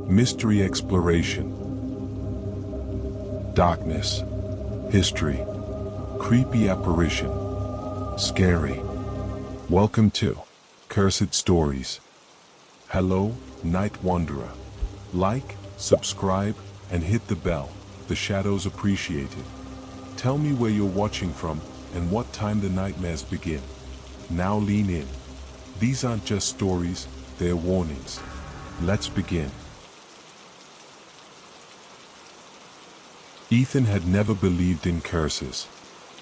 mystery exploration, darkness, history, creepy apparition, scary. Welcome to Cursed Stories. Hello, Night Wanderer. Like, subscribe, and hit the bell. The shadows appreciate it. Tell me where you're watching from and what time the nightmares begin. Now lean in. These aren't just stories, they're warnings. Let's begin. Ethan had never believed in curses.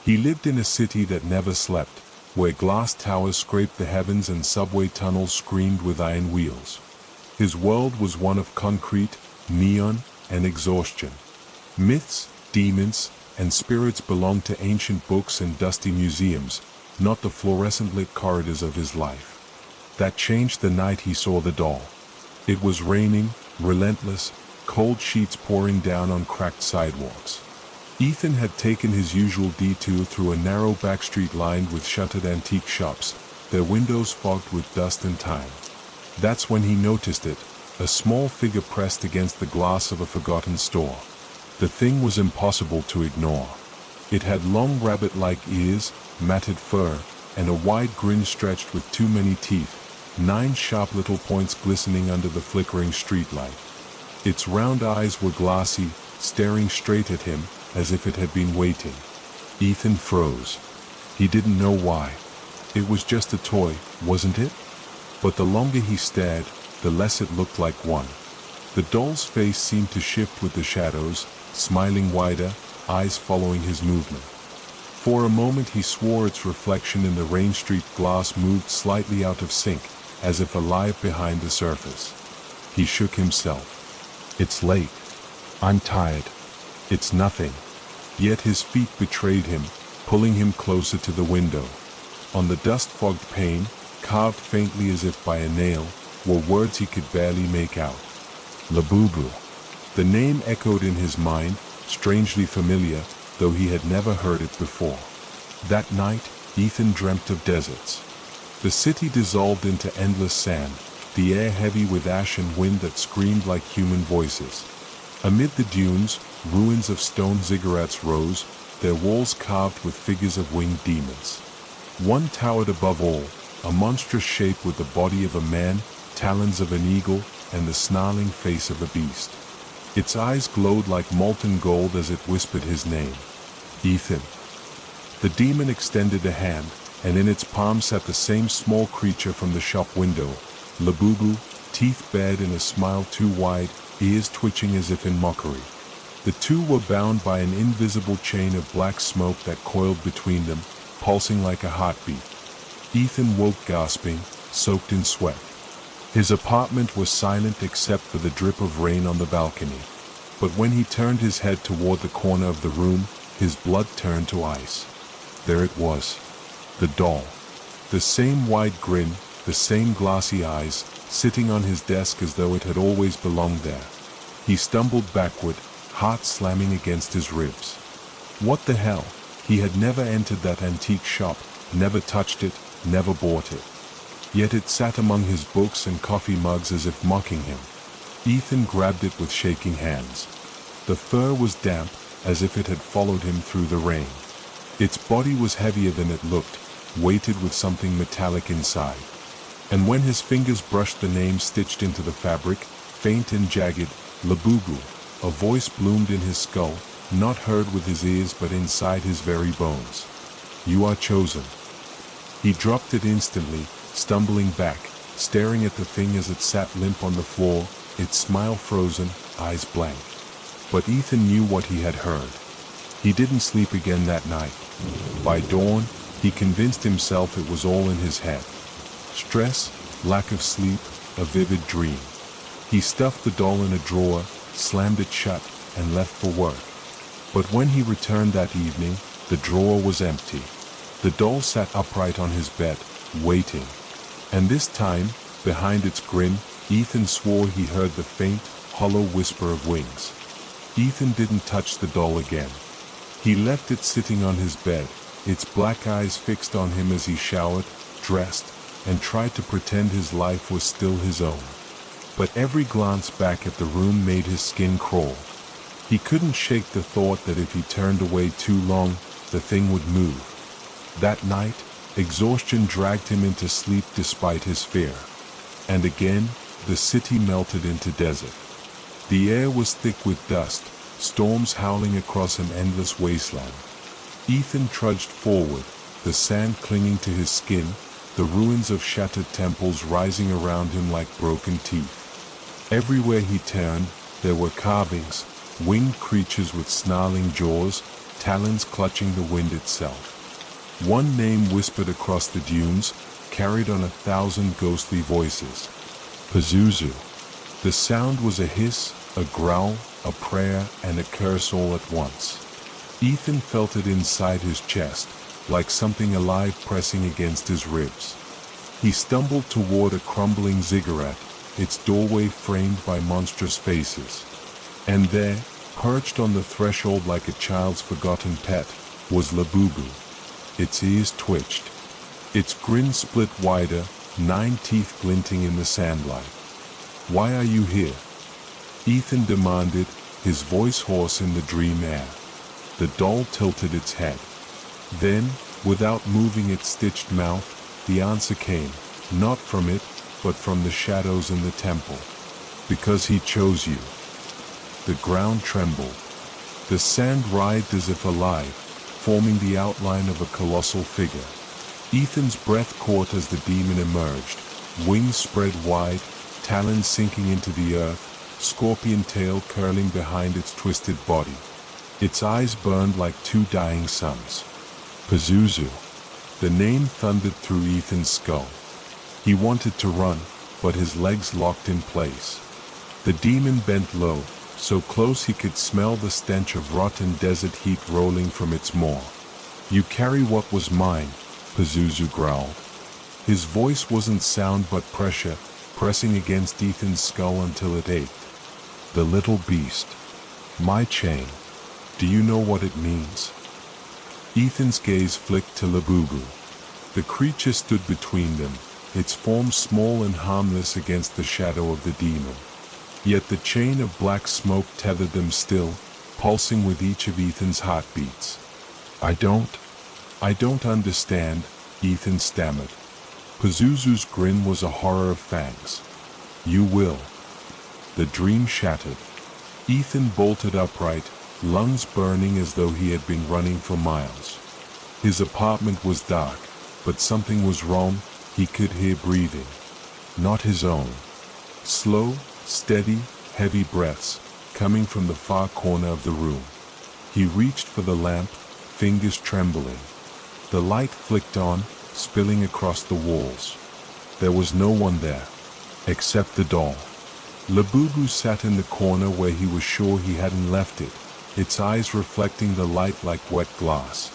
He lived in a city that never slept, where glass towers scraped the heavens and subway tunnels screamed with iron wheels. His world was one of concrete, neon, and exhaustion. Myths, demons, and spirits belonged to ancient books and dusty museums, not the fluorescent-lit corridors of his life. That changed the night he saw the doll. It was raining, relentless, cold sheets pouring down on cracked sidewalks. Ethan had taken his usual detour through a narrow back street lined with shuttered antique shops, their windows fogged with dust and time. That's when he noticed it, a small figure pressed against the glass of a forgotten store. The thing was impossible to ignore. It had long rabbit-like ears, matted fur, and a wide grin stretched with too many teeth, 9 sharp little points glistening under the flickering streetlight. Its round eyes were glassy, staring straight at him, as if it had been waiting. Ethan froze. He didn't know why. It was just a toy, wasn't it? But the longer he stared, the less it looked like one. The doll's face seemed to shift with the shadows, smiling wider, eyes following his movement. For a moment he swore its reflection in the Rain Street glass moved slightly out of sync, as if alive behind the surface. He shook himself. It's late. I'm tired. It's nothing. Yet his feet betrayed him, pulling him closer to the window. On the dust-fogged pane, carved faintly as if by a nail, were words he could barely make out. Labubu. The name echoed in his mind, strangely familiar, though he had never heard it before. That night, Ethan dreamt of deserts. The city dissolved into endless sand, the air heavy with ash and wind that screamed like human voices. Amid the dunes, ruins of stone ziggurats rose, their walls carved with figures of winged demons. One towered above all, a monstrous shape with the body of a man, talons of an eagle, and the snarling face of a beast. Its eyes glowed like molten gold as it whispered his name. Ethan. The demon extended a hand, and in its palm sat the same small creature from the shop window, Labubu, teeth bared in a smile too wide, ears twitching as if in mockery. The two were bound by an invisible chain of black smoke that coiled between them, pulsing like a heartbeat. Ethan woke gasping, soaked in sweat. His apartment was silent except for the drip of rain on the balcony. But when he turned his head toward the corner of the room, his blood turned to ice. There it was. The doll. The same wide grin, the same glassy eyes, sitting on his desk as though it had always belonged there. He stumbled backward, heart slamming against his ribs. What the hell? He had never entered that antique shop, never touched it, never bought it. Yet it sat among his books and coffee mugs as if mocking him. Ethan grabbed it with shaking hands. The fur was damp, as if it had followed him through the rain. Its body was heavier than it looked, weighted with something metallic inside. And when his fingers brushed the name stitched into the fabric, faint and jagged, Labubu, a voice bloomed in his skull, not heard with his ears but inside his very bones. You are chosen. He dropped it instantly, stumbling back, staring at the thing as it sat limp on the floor, its smile frozen, eyes blank. But Ethan knew what he had heard. He didn't sleep again that night. By dawn, he convinced himself it was all in his head. Stress, lack of sleep, a vivid dream. He stuffed the doll in a drawer, slammed it shut, and left for work. But when he returned that evening, the drawer was empty. The doll sat upright on his bed, waiting. And this time, behind its grin, Ethan swore he heard the faint, hollow whisper of wings. Ethan didn't touch the doll again. He left it sitting on his bed, its black eyes fixed on him as he showered, dressed, and tried to pretend his life was still his own. but every glance back at the room made his skin crawl. He couldn't shake the thought that if he turned away too long, the thing would move. That night, exhaustion dragged him into sleep despite his fear. And again, the city melted into desert. The air was thick with dust, storms howling across an endless wasteland. Ethan trudged forward, the sand clinging to his skin, the ruins of shattered temples rising around him like broken teeth. Everywhere he turned, there were carvings, winged creatures with snarling jaws, talons clutching the wind itself. One name whispered across the dunes, carried on 1,000 ghostly voices. Pazuzu. The sound was a hiss, a growl, a prayer, and a curse all at once. Ethan felt it inside his chest, like something alive pressing against his ribs. He stumbled toward a crumbling ziggurat, its doorway framed by monstrous faces. And there, perched on the threshold like a child's forgotten pet, was Labubu. Its ears twitched. Its grin split wider, 9 teeth glinting in the sandlight. "Why are you here?" Ethan demanded, his voice hoarse in the dream air. The doll tilted its head. Then, without moving its stitched mouth, the answer came, not from it, but from the shadows in the temple. "Because he chose you." The ground trembled. The sand writhed as if alive, forming the outline of a colossal figure. Ethan's breath caught as the demon emerged, wings spread wide, talons sinking into the earth, scorpion tail curling behind its twisted body. Its eyes burned like 2 dying suns. Pazuzu. The name thundered through Ethan's skull. He wanted to run, but his legs locked in place. The demon bent low, so close he could smell the stench of rotten desert heat rolling from its maw. "You carry what was mine," Pazuzu growled. His voice wasn't sound but pressure, pressing against Ethan's skull until it ached. "The little beast. My chain. Do you know what it means?" Ethan's gaze flicked to Labubu. The creature stood between them, its form small and harmless against the shadow of the demon. Yet the chain of black smoke tethered them still, pulsing with each of Ethan's heartbeats. I don't understand," Ethan stammered. Pazuzu's grin was a horror of fangs. "You will." The dream shattered. Ethan bolted upright, lungs burning as though he had been running for miles. His apartment was dark, but something was wrong. He could hear breathing. Not his own. Slow, steady, heavy breaths, coming from the far corner of the room. He reached for the lamp, fingers trembling. The light flicked on, spilling across the walls. There was no one there, except the doll. Labubu sat in the corner where he was sure he hadn't left it, its eyes reflecting the light like wet glass.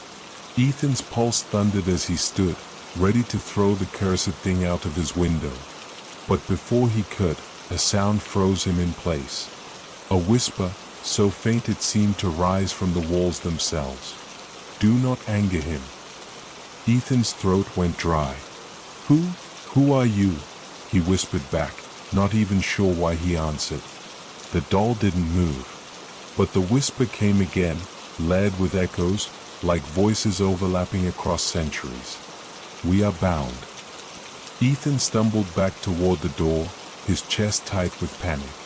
Ethan's pulse thundered as he stood, ready to throw the cursed thing out of his window. But before he could, a sound froze him in place. A whisper, so faint it seemed to rise from the walls themselves. "Do not anger him." Ethan's throat went dry. Who are you?" he whispered back, not even sure why he answered. The doll didn't move. But the whisper came again, layered with echoes, like voices overlapping across centuries. "We are bound." Ethan stumbled back toward the door, his chest tight with panic.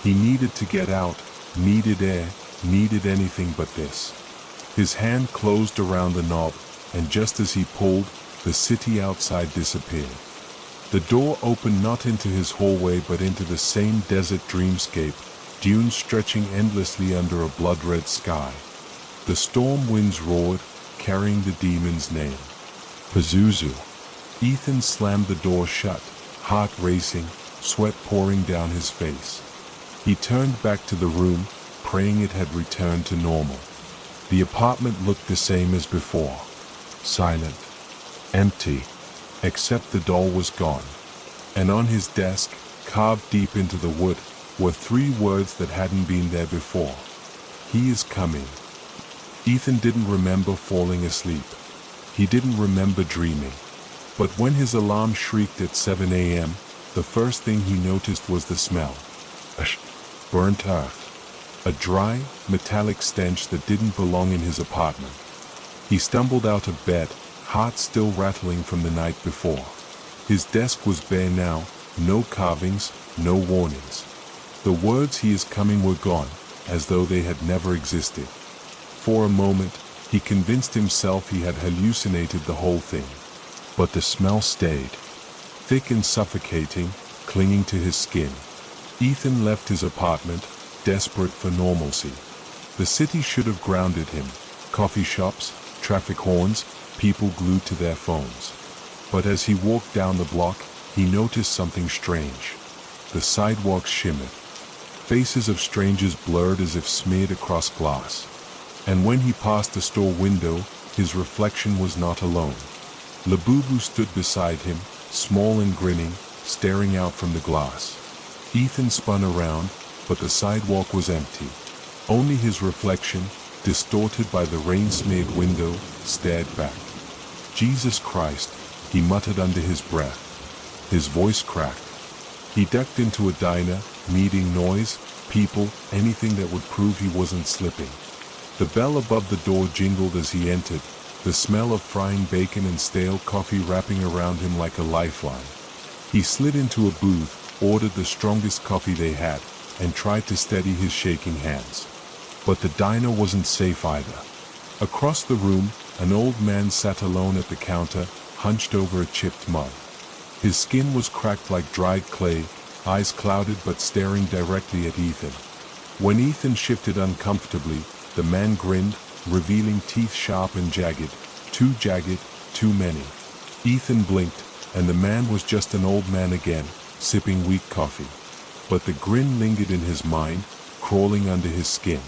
He needed to get out, needed air, needed anything but this. His hand closed around the knob, and just as he pulled, the city outside disappeared. The door opened not into his hallway but into the same desert dreamscape, dunes stretching endlessly under a blood-red sky. The storm winds roared, carrying the demon's name. Pazuzu. Ethan slammed the door shut, heart racing, sweat pouring down his face. He turned back to the room, praying it had returned to normal. The apartment looked the same as before. Silent. Empty. Except the doll was gone. And on his desk, carved deep into the wood, were 3 words that hadn't been there before. "He is coming." Ethan didn't remember falling asleep. He didn't remember dreaming. But when his alarm shrieked at 7 a.m., The first thing he noticed was the smell. Burnt earth. A dry, metallic stench that didn't belong in his apartment. He stumbled out of bed, heart still rattling from the night before. His desk was bare now, no carvings, no warnings. The words "he is coming" were gone, as though they had never existed. For a moment, he convinced himself he had hallucinated the whole thing. But the smell stayed. Thick and suffocating, clinging to his skin. Ethan left his apartment, desperate for normalcy. The city should have grounded him. Coffee shops, traffic horns, people glued to their phones. But as he walked down the block, he noticed something strange. The sidewalks shimmered. Faces of strangers blurred as if smeared across glass. And when he passed the store window, his reflection was not alone. Labubu stood beside him, small and grinning, staring out from the glass. Ethan spun around, but the sidewalk was empty. Only his reflection, distorted by the rain-smeared window, stared back. "Jesus Christ," he muttered under his breath. His voice cracked. He ducked into a diner, needing noise, people, anything that would prove he wasn't slipping. The bell above the door jingled as he entered, the smell of frying bacon and stale coffee wrapping around him like a lifeline. He slid into a booth, ordered the strongest coffee they had, and tried to steady his shaking hands. But the diner wasn't safe either. Across the room, an old man sat alone at the counter, hunched over a chipped mug. His skin was cracked like dried clay, eyes clouded but staring directly at Ethan. When Ethan shifted uncomfortably, the man grinned, revealing teeth sharp and jagged. Too jagged, too many. Ethan blinked, and the man was just an old man again, sipping weak coffee. But the grin lingered in his mind, crawling under his skin.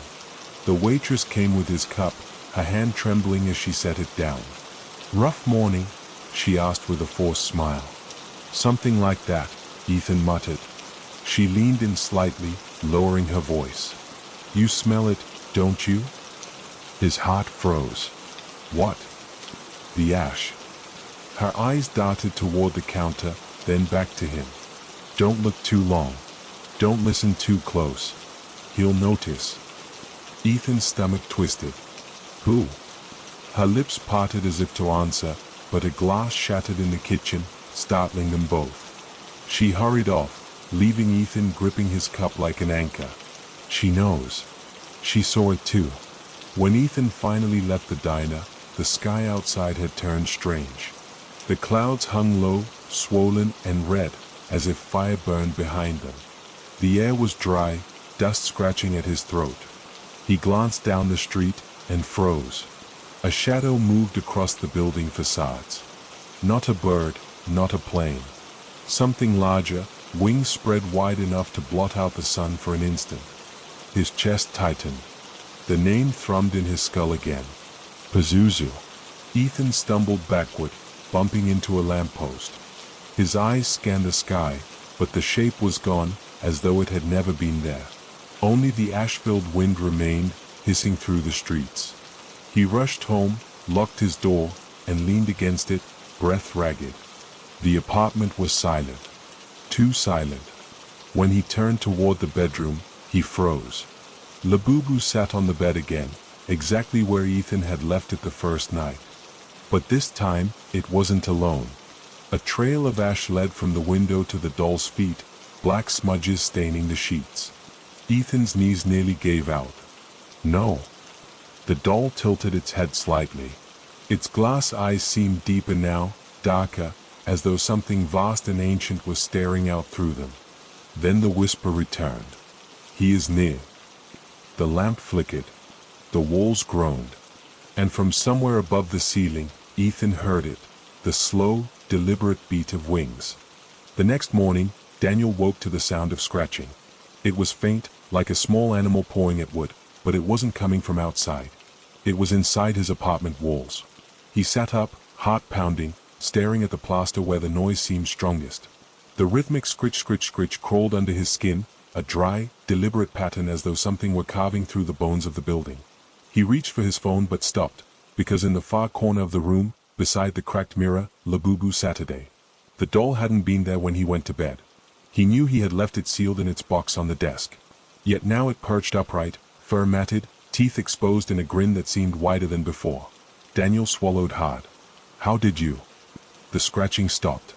The waitress came with his cup, her hand trembling as she set it down. "Rough morning?" she asked with a forced smile. "Something like that," Ethan muttered. She leaned in slightly, lowering her voice. "You smell it, don't you?" His heart froze. "What?" "The ash." Her eyes darted toward the counter, then back to him. "Don't look too long. Don't listen too close. He'll notice." Ethan's stomach twisted. "Who?" Her lips parted as if to answer, but a glass shattered in the kitchen, startling them both. She hurried off, leaving Ethan gripping his cup like an anchor. She knows. She saw it too. When Ethan finally left the diner, the sky outside had turned strange. The clouds hung low, swollen and red, as if fire burned behind them. The air was dry, dust scratching at his throat. He glanced down the street and froze. A shadow moved across the building facades. Not a bird, not a plane. Something larger, wings spread wide enough to blot out the sun for an instant. His chest tightened. The name thrummed in his skull again. Pazuzu. Ethan stumbled backward, bumping into a lamppost. His eyes scanned the sky, but the shape was gone, as though it had never been there. Only the ash-filled wind remained, hissing through the streets. He rushed home, locked his door, and leaned against it, breath ragged. The apartment was silent. Too silent. When he turned toward the bedroom, he froze. Labubu sat on the bed again, exactly where Ethan had left it the first night. But this time, it wasn't alone. A trail of ash led from the window to the doll's feet, black smudges staining the sheets. Ethan's knees nearly gave out. No. The doll tilted its head slightly. Its glass eyes seemed deeper now, darker, as though something vast and ancient was staring out through them. Then the whisper returned. "He is near." The lamp flickered. The walls groaned. And from somewhere above the ceiling, Ethan heard it, the slow, deliberate beat of wings. The next morning, Daniel woke to the sound of scratching. It was faint, like a small animal pawing at wood, but it wasn't coming from outside. It was inside his apartment walls. He sat up, heart pounding, staring at the plaster where the noise seemed strongest. The rhythmic scritch crawled under his skin, a dry, deliberate pattern as though something were carving through the bones of the building. He reached for his phone but stopped, because in the far corner of the room, beside the cracked mirror, Labubu Saturday. The doll hadn't been there when he went to bed. He knew he had left it sealed in its box on the desk. Yet now it perched upright, fur matted, teeth exposed in a grin that seemed wider than before. Daniel swallowed hard. "How did you?" The scratching stopped.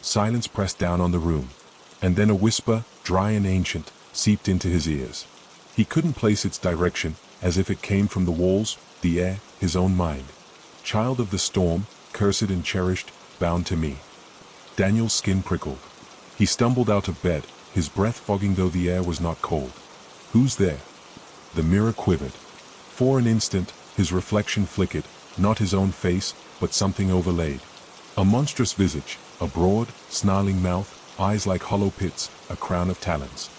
Silence pressed down on the room. And then a whisper, dry and ancient, seeped into his ears. He couldn't place its direction, as if it came from the walls, the air, his own mind. "Child of the storm, cursed and cherished, bound to me." Daniel's skin prickled. He stumbled out of bed, his breath fogging though the air was not cold. "Who's there?" The mirror quivered. For an instant, his reflection flickered, not his own face, but something overlaid. A monstrous visage, a broad, snarling mouth, eyes like hollow pits, a crown of talons.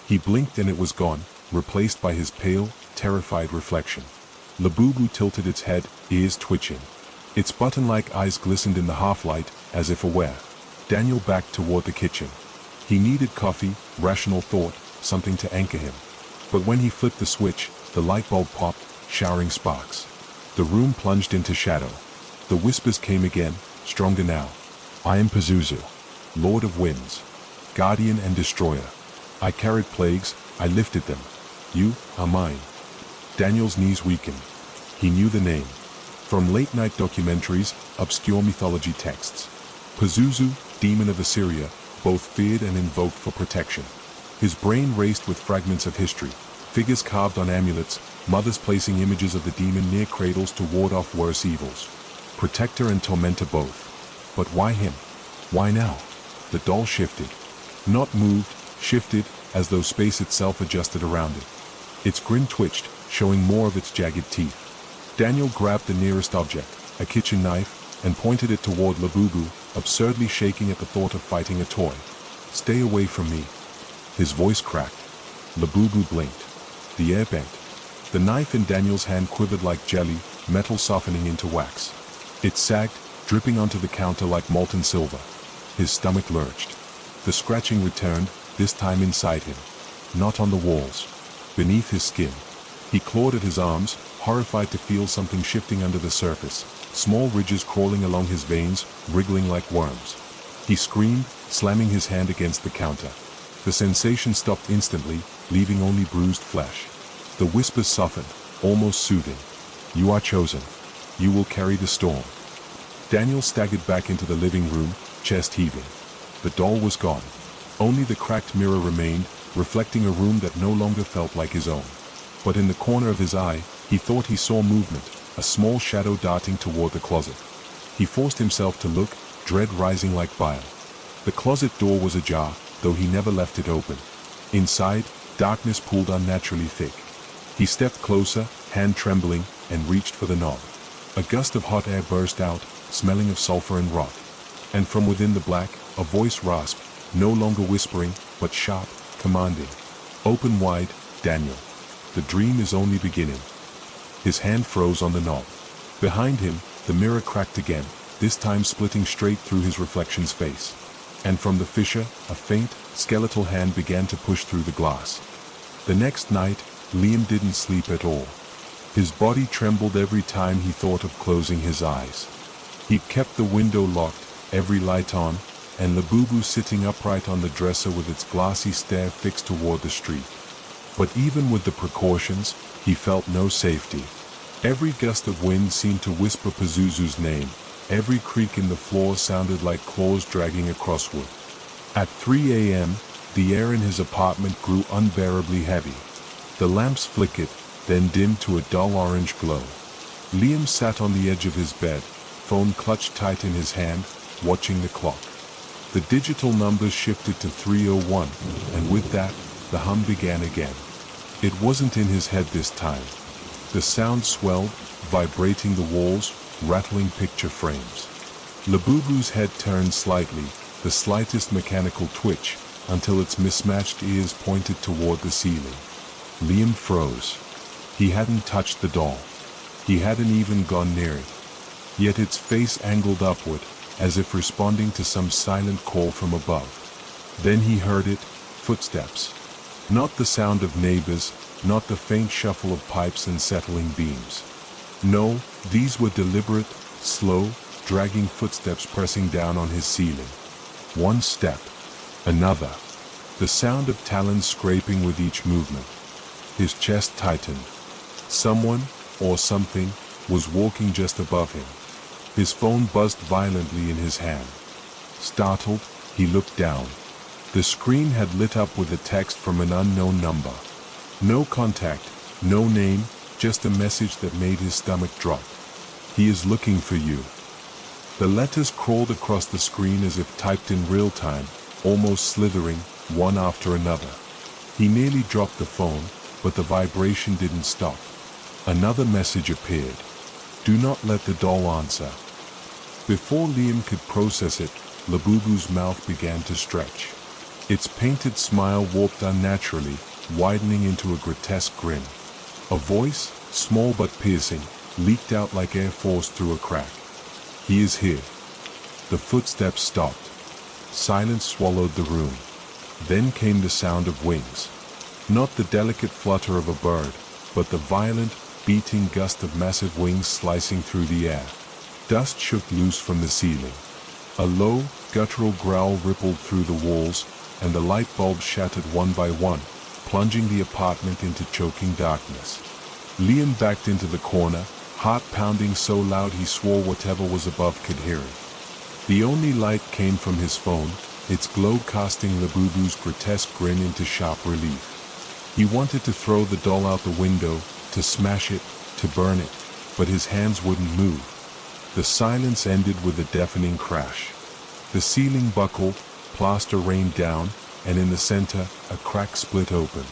He blinked and it was gone, replaced by his pale, terrified reflection. Labubu tilted its head, ears twitching. Its button-like eyes glistened in the half-light, as if aware. Daniel backed toward the kitchen. He needed coffee, rational thought, something to anchor him. But when he flipped the switch, the light bulb popped, showering sparks. The room plunged into shadow. The whispers came again, stronger now. "I am Pazuzu, Lord of Winds, Guardian and Destroyer. I carried plagues, I lifted them. You are mine." Daniel's knees weakened. He knew the name. From late-night documentaries, obscure mythology texts. Pazuzu, demon of Assyria, both feared and invoked for protection. His brain raced with fragments of history, figures carved on amulets, mothers placing images of the demon near cradles to ward off worse evils. Protector and tormentor both. But why him? Why now? The doll shifted. Not moved, shifted, as though space itself adjusted around it. Its grin twitched, showing more of its jagged teeth. Daniel grabbed the nearest object, a kitchen knife, and pointed it toward Labubu, absurdly shaking at the thought of fighting a toy. "Stay away from me." His voice cracked. Labubu blinked. The air bent. The knife in Daniel's hand quivered like jelly, metal softening into wax. It sagged, dripping onto the counter like molten silver. His stomach lurched. The scratching returned, this time inside him. Not on the walls. Beneath his skin. He clawed at his arms, horrified to feel something shifting under the surface. Small ridges crawling along his veins, wriggling like worms. He screamed, slamming his hand against the counter. The sensation stopped instantly, leaving only bruised flesh. The whispers softened, almost soothing. "You are chosen. You will carry the storm." Daniel staggered back into the living room, chest heaving. The doll was gone. Only the cracked mirror remained, reflecting a room that no longer felt like his own. But in the corner of his eye, he thought he saw movement, a small shadow darting toward the closet. He forced himself to look, dread rising like bile. The closet door was ajar, though he never left it open. Inside, darkness pooled unnaturally thick. He stepped closer, hand trembling, and reached for the knob. A gust of hot air burst out, smelling of sulfur and rot. And from within the black, a voice rasped, no longer whispering, but sharp, commanding. "Open wide, Daniel. The dream is only beginning." His hand froze on the knob. Behind him, the mirror cracked again, this time splitting straight through his reflection's face. And from the fissure, a faint, skeletal hand began to push through the glass. The next night, Liam didn't sleep at all. His body trembled every time he thought of closing his eyes. He'd kept the window locked, every light on, and Labubu sitting upright on the dresser with its glassy stare fixed toward the street. But even with the precautions, he felt no safety. Every gust of wind seemed to whisper Pazuzu's name. Every creak in the floor sounded like claws dragging across wood. At 3 a.m., the air in his apartment grew unbearably heavy. The lamps flickered, then dimmed to a dull orange glow. Liam sat on the edge of his bed, phone clutched tight in his hand, watching the clock. The digital numbers shifted to 3:01, and with that, the hum began again. It wasn't in his head this time. The sound swelled, vibrating the walls, rattling picture frames. Labubu's head turned slightly, the slightest mechanical twitch, until its mismatched ears pointed toward the ceiling. Liam froze. He hadn't touched the doll. He hadn't even gone near it. Yet its face angled upward, as if responding to some silent call from above. Then he heard it, footsteps. Not the sound of neighbors, not the faint shuffle of pipes and settling beams. No, these were deliberate, slow, dragging footsteps pressing down on his ceiling. One step. Another. the sound of talons scraping with each movement. His chest tightened. Someone, or something, was walking just above him. His phone buzzed violently in his hand. Startled, he looked down. The screen had lit up with a text from an unknown number. No contact, no name, just a message that made his stomach drop. "He is looking for you." The letters crawled across the screen as if typed in real time, almost slithering, one after another. He nearly dropped the phone, but the vibration didn't stop. Another message appeared. "Do not let the doll answer." Before Liam could process it, Labubu's mouth began to stretch. Its painted smile warped unnaturally, widening into a grotesque grin. A voice, small but piercing, leaked out like air forced through a crack. "He is here." The footsteps stopped. Silence swallowed the room. Then came the sound of wings. Not the delicate flutter of a bird, but the violent, beating gust of massive wings slicing through the air. Dust shook loose from the ceiling. A low, guttural growl rippled through the walls, and the light bulbs shattered one by one, plunging the apartment into choking darkness. Liam backed into the corner, heart pounding so loud he swore whatever was above could hear it. The only light came from his phone, its glow casting Labubu's grotesque grin into sharp relief. He wanted to throw the doll out the window, to smash it, to burn it, but his hands wouldn't move. The silence ended with a deafening crash. The ceiling buckled, plaster rained down, and in the center, a crack split open.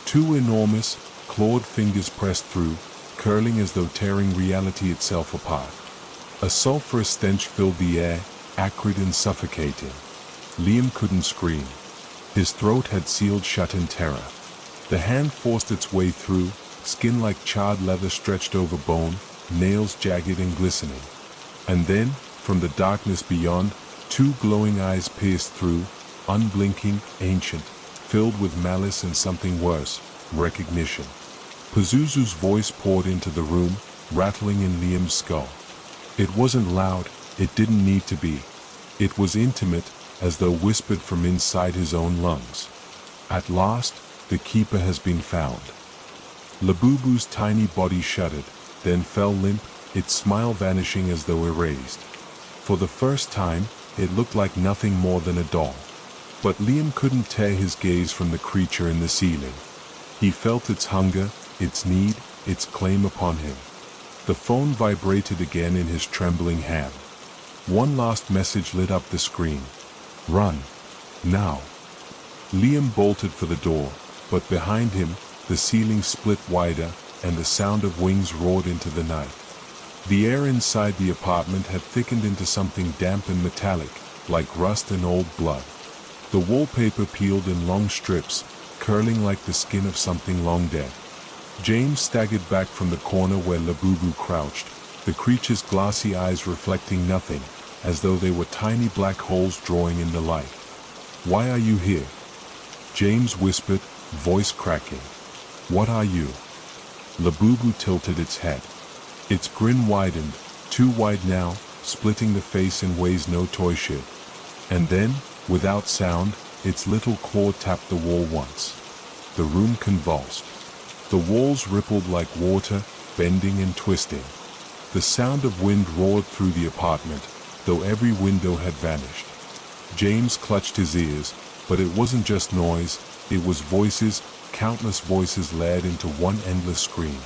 Two enormous, clawed fingers pressed through, curling as though tearing reality itself apart. A sulphurous stench filled the air, acrid and suffocating. Liam couldn't scream. His throat had sealed shut in terror. The hand forced its way through, skin like charred leather stretched over bone, nails jagged and glistening. And then, from the darkness beyond, two glowing eyes pierced through, unblinking, ancient, filled with malice and something worse, recognition. Pazuzu's voice poured into the room, rattling in Liam's skull. It wasn't loud, it didn't need to be. It was intimate, as though whispered from inside his own lungs. "At last, the keeper has been found." Labubu's tiny body shuddered, then fell limp, its smile vanishing as though erased. For the first time, it looked like nothing more than a doll. But Liam couldn't tear his gaze from the creature in the ceiling. He felt its hunger, its need, its claim upon him. The phone vibrated again in his trembling hand. One last message lit up the screen. "Run. Now." Liam bolted for the door, but behind him, the ceiling split wider, and the sound of wings roared into the night. The air inside the apartment had thickened into something damp and metallic, like rust and old blood. The wallpaper peeled in long strips, curling like the skin of something long dead. James staggered back from the corner where Labubu crouched, the creature's glassy eyes reflecting nothing, as though they were tiny black holes drawing in the light. "Why are you here?" James whispered, voice cracking. "What are you?" Labubu tilted its head. Its grin widened, too wide now, splitting the face in ways no toy should. And then, without sound, its little claw tapped the wall once. The room convulsed. The walls rippled like water, bending and twisting. The sound of wind roared through the apartment, though every window had vanished. James clutched his ears, but it wasn't just noise, it was voices, countless voices layered into one endless scream.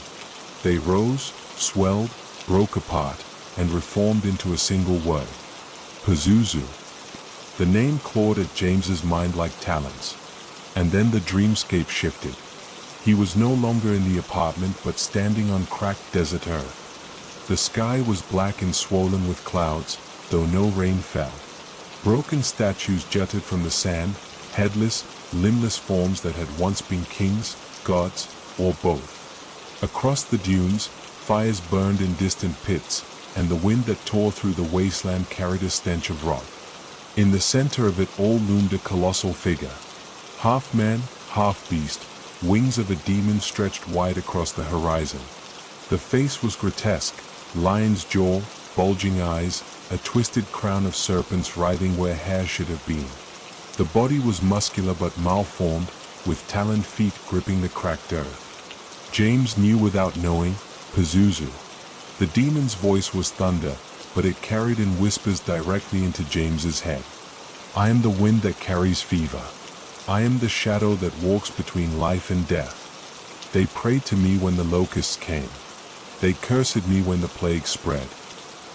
They rose, swelled, broke apart, and reformed into a single word. Pazuzu. The name clawed at James's mind like talons. And then the dreamscape shifted. He was no longer in the apartment but standing on cracked desert earth. The sky was black and swollen with clouds, though no rain fell. Broken statues jutted from the sand, headless, limbless forms that had once been kings, gods, or both. Across the dunes, fires burned in distant pits, and the wind that tore through the wasteland carried a stench of rot. In the center of it all loomed a colossal figure. Half man, half beast, wings of a demon stretched wide across the horizon. The face was grotesque, lion's jaw, bulging eyes, a twisted crown of serpents writhing where hair should have been. The body was muscular but malformed, with taloned feet gripping the cracked earth. James knew without knowing, Pazuzu. The demon's voice was thunder, but it carried in whispers directly into James's head. I am the wind that carries fever. I am the shadow that walks between life and death. They prayed to me when the locusts came. They cursed me when the plague spread.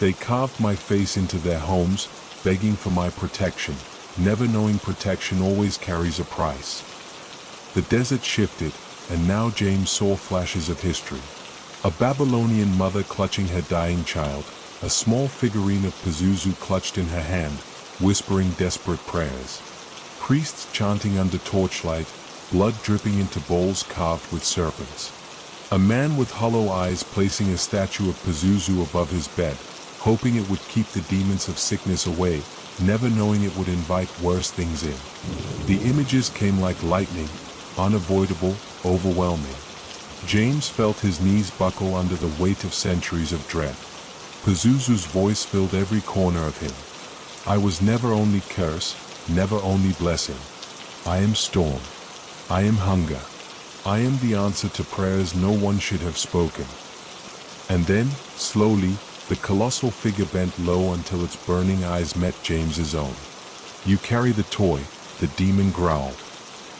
They carved my face into their homes, begging for my protection, never knowing protection always carries a price. The desert shifted, and now James saw flashes of history. A Babylonian mother clutching her dying child, a small figurine of Pazuzu clutched in her hand, whispering desperate prayers. Priests chanting under torchlight, blood dripping into bowls carved with serpents. A man with hollow eyes placing a statue of Pazuzu above his bed, hoping it would keep the demons of sickness away, never knowing it would invite worse things in. The images came like lightning, unavoidable, overwhelming. James felt his knees buckle under the weight of centuries of dread. Pazuzu's voice filled every corner of him. I was never only curse, never only blessing. I am storm. I am hunger. I am the answer to prayers no one should have spoken. And then, slowly, the colossal figure bent low until its burning eyes met James's own. You carry the toy, the demon growled.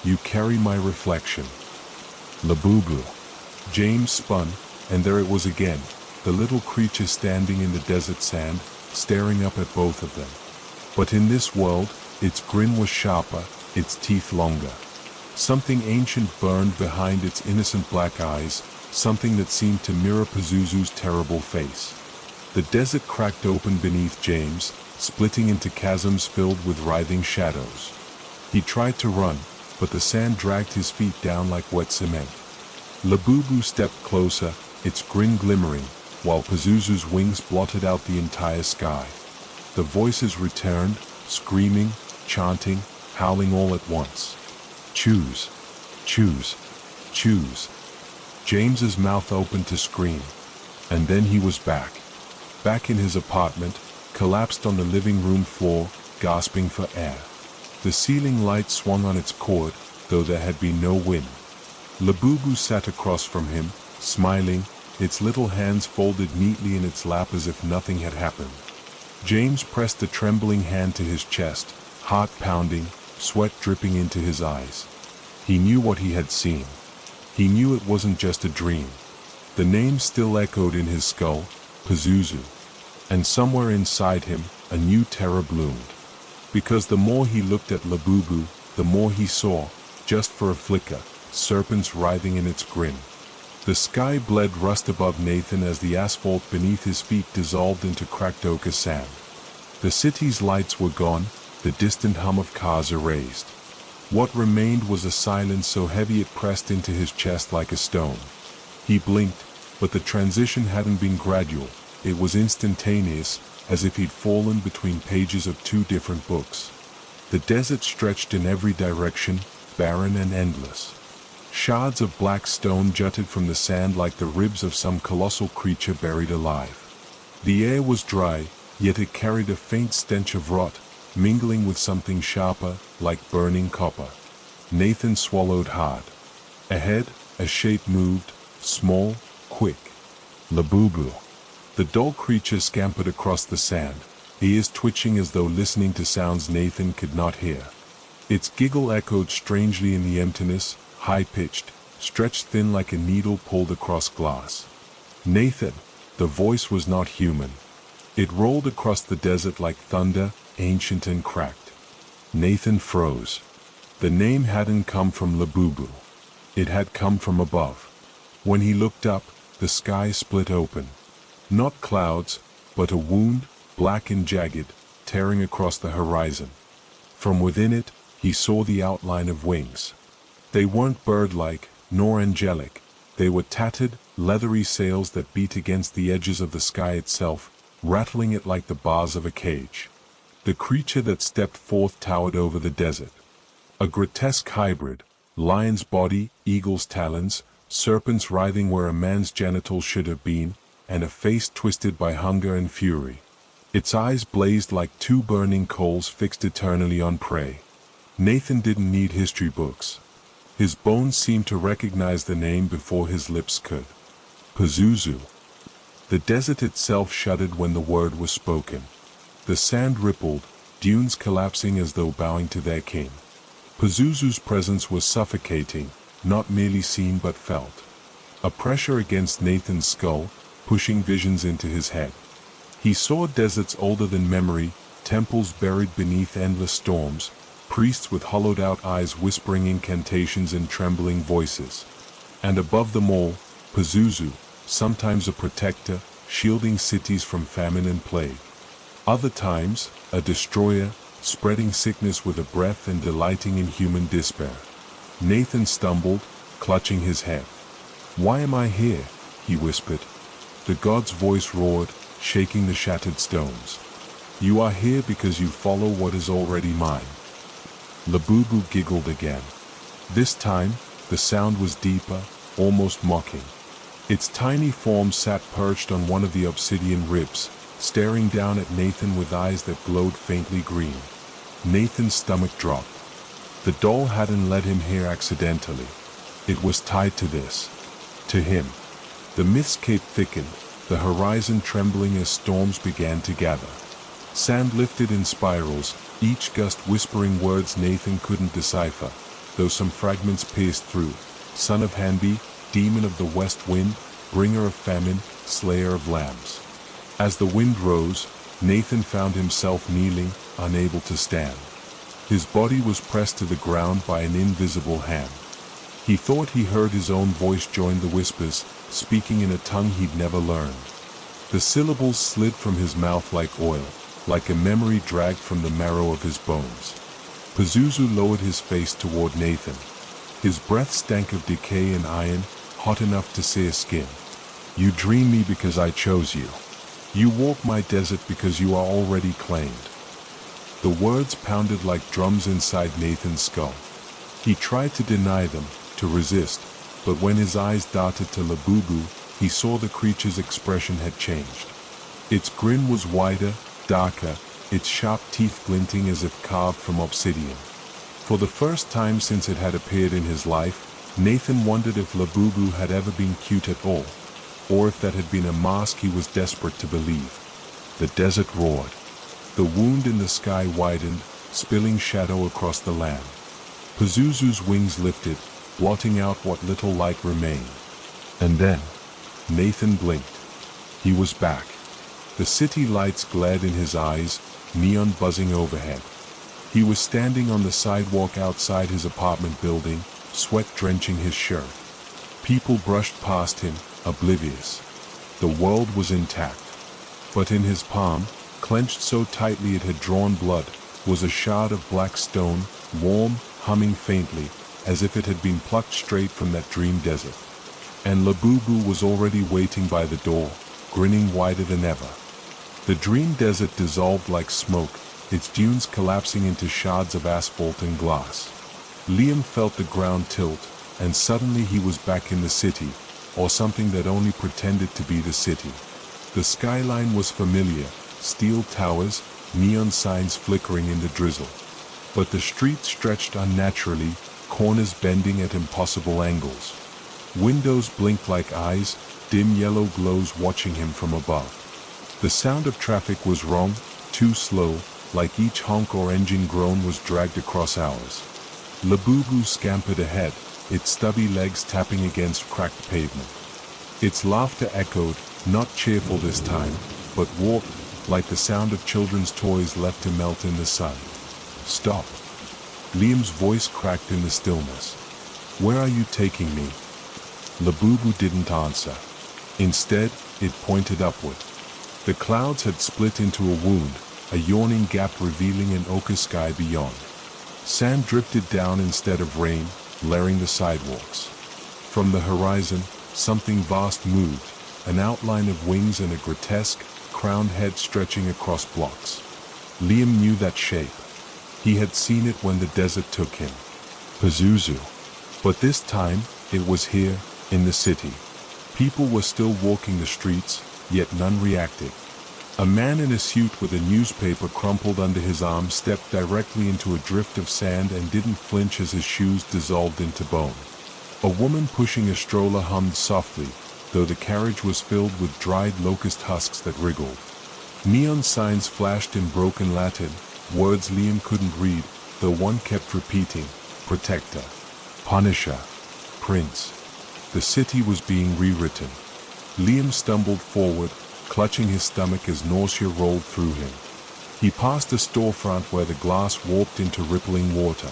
You carry my reflection. Labubu. James spun, and there it was again, the little creature standing in the desert sand, staring up at both of them. But in this world, its grin was sharper, its teeth longer. Something ancient burned behind its innocent black eyes, something that seemed to mirror Pazuzu's terrible face. The desert cracked open beneath James, splitting into chasms filled with writhing shadows. He tried to run, but the sand dragged his feet down like wet cement. Labubu stepped closer, its grin glimmering, while Pazuzu's wings blotted out the entire sky. The voices returned, screaming, chanting, howling all at once. Choose. Choose. Choose. James's mouth opened to scream. And then he was back. Back in his apartment, collapsed on the living room floor, gasping for air. The ceiling light swung on its cord, though there had been no wind. Labubu sat across from him, smiling, its little hands folded neatly in its lap as if nothing had happened. James pressed a trembling hand to his chest, heart pounding, sweat dripping into his eyes. He knew what he had seen. He knew it wasn't just a dream. The name still echoed in his skull, Pazuzu. And somewhere inside him, a new terror bloomed. Because the more he looked at Labubu, the more he saw, just for a flicker, serpents writhing in its grin. The sky bled rust above Nathan as the asphalt beneath his feet dissolved into cracked ochre sand. The city's lights were gone, the distant hum of cars erased. What remained was a silence so heavy it pressed into his chest like a stone. He blinked, but the transition hadn't been gradual, it was instantaneous, as if he'd fallen between pages of two different books. The desert stretched in every direction, barren and endless. Shards of black stone jutted from the sand like the ribs of some colossal creature buried alive. The air was dry, yet it carried a faint stench of rot, mingling with something sharper, like burning copper. Nathan swallowed hard. Ahead, a shape moved, small, quick. Labubu. The dull creature scampered across the sand, ears twitching as though listening to sounds Nathan could not hear. Its giggle echoed strangely in the emptiness, high-pitched, stretched thin like a needle pulled across glass. Nathan, the voice was not human. It rolled across the desert like thunder, ancient and cracked. Nathan froze. The name hadn't come from Labubu. It had come from above. When he looked up, the sky split open. Not clouds, but a wound, black and jagged, tearing across the horizon. From within it, he saw the outline of wings. They weren't bird-like, nor angelic. They were tattered, leathery sails that beat against the edges of the sky itself, rattling it like the bars of a cage. The creature that stepped forth towered over the desert. A grotesque hybrid, lion's body, eagle's talons, serpents writhing where a man's genitals should have been, and a face twisted by hunger and fury. Its eyes blazed like two burning coals fixed eternally on prey. Nathan didn't need history books. His bones seemed to recognize the name before his lips could. Pazuzu. The desert itself shuddered when the word was spoken. The sand rippled, dunes collapsing as though bowing to their king. Pazuzu's presence was suffocating, not merely seen but felt. A pressure against Nathan's skull, pushing visions into his head. He saw deserts older than memory, temples buried beneath endless storms, priests with hollowed-out eyes whispering incantations in trembling voices. And above them all, Pazuzu, sometimes a protector, shielding cities from famine and plague. Other times, a destroyer, spreading sickness with a breath and delighting in human despair. Nathan stumbled, clutching his head. "Why am I here?" he whispered. The god's voice roared, shaking the shattered stones. "You are here because you follow what is already mine." Labubu giggled again. This time, the sound was deeper, almost mocking. Its tiny form sat perched on one of the obsidian ribs, staring down at Nathan with eyes that glowed faintly green. Nathan's stomach dropped. The doll hadn't led him here accidentally. It was tied to this. To him. The mist-cape thickened, the horizon trembling as storms began to gather. Sand lifted in spirals, each gust whispering words Nathan couldn't decipher, though some fragments pierced through. Son of Hanbi, demon of the west wind, bringer of famine, slayer of lambs. As the wind rose, Nathan found himself kneeling, unable to stand. His body was pressed to the ground by an invisible hand. He thought he heard his own voice join the whispers, speaking in a tongue he'd never learned. The syllables slid from his mouth like oil, like a memory dragged from the marrow of his bones. Pazuzu lowered his face toward Nathan. His breath stank of decay and iron, hot enough to sear skin. "You dream me because I chose you. You walk my desert because you are already claimed." The words pounded like drums inside Nathan's skull. He tried to deny them, to resist, but when his eyes darted to Labubu, he saw the creature's expression had changed. Its grin was wider, darker, its sharp teeth glinting as if carved from obsidian. For the first time since it had appeared in his life, Nathan wondered if Labubu had ever been cute at all, or if that had been a mask he was desperate to believe. The desert roared. The wound in the sky widened, spilling shadow across the land. Pazuzu's wings lifted, blotting out what little light remained. And then, Nathan blinked. He was back. The city lights glared in his eyes, neon buzzing overhead. He was standing on the sidewalk outside his apartment building, sweat drenching his shirt. People brushed past him, oblivious. The world was intact. But in his palm, clenched so tightly it had drawn blood, was a shard of black stone, warm, humming faintly, as if it had been plucked straight from that dream desert. And Labubu was already waiting by the door, grinning wider than ever. The dream desert dissolved like smoke, its dunes collapsing into shards of asphalt and glass. Liam felt the ground tilt, and suddenly he was back in the city, or something that only pretended to be the city. The skyline was familiar, steel towers, neon signs flickering in the drizzle. But the streets stretched unnaturally, corners bending at impossible angles. Windows blinked like eyes, dim yellow glows watching him from above. The sound of traffic was wrong, too slow, like each honk or engine groan was dragged across hours. Labubu scampered ahead, its stubby legs tapping against cracked pavement. Its laughter echoed, not cheerful this time, but warped, like the sound of children's toys left to melt in the sun. "Stop." Liam's voice cracked in the stillness. "Where are you taking me?" Labubu didn't answer. Instead, it pointed upward. The clouds had split into a wound, a yawning gap revealing an ochre sky beyond. Sand drifted down instead of rain, layering the sidewalks. From the horizon, something vast moved, an outline of wings and a grotesque, crowned head stretching across blocks. Liam knew that shape. He had seen it when the desert took him. Pazuzu. But this time, it was here, in the city. People were still walking the streets, yet none reacted. A man in a suit with a newspaper crumpled under his arm stepped directly into a drift of sand and didn't flinch as his shoes dissolved into bone. A woman pushing a stroller hummed softly, though the carriage was filled with dried locust husks that wriggled. Neon signs flashed in broken Latin, words Liam couldn't read, though one kept repeating, Protector, Punisher, Prince. The city was being rewritten. Liam stumbled forward, clutching his stomach as nausea rolled through him. He passed a storefront where the glass warped into rippling water.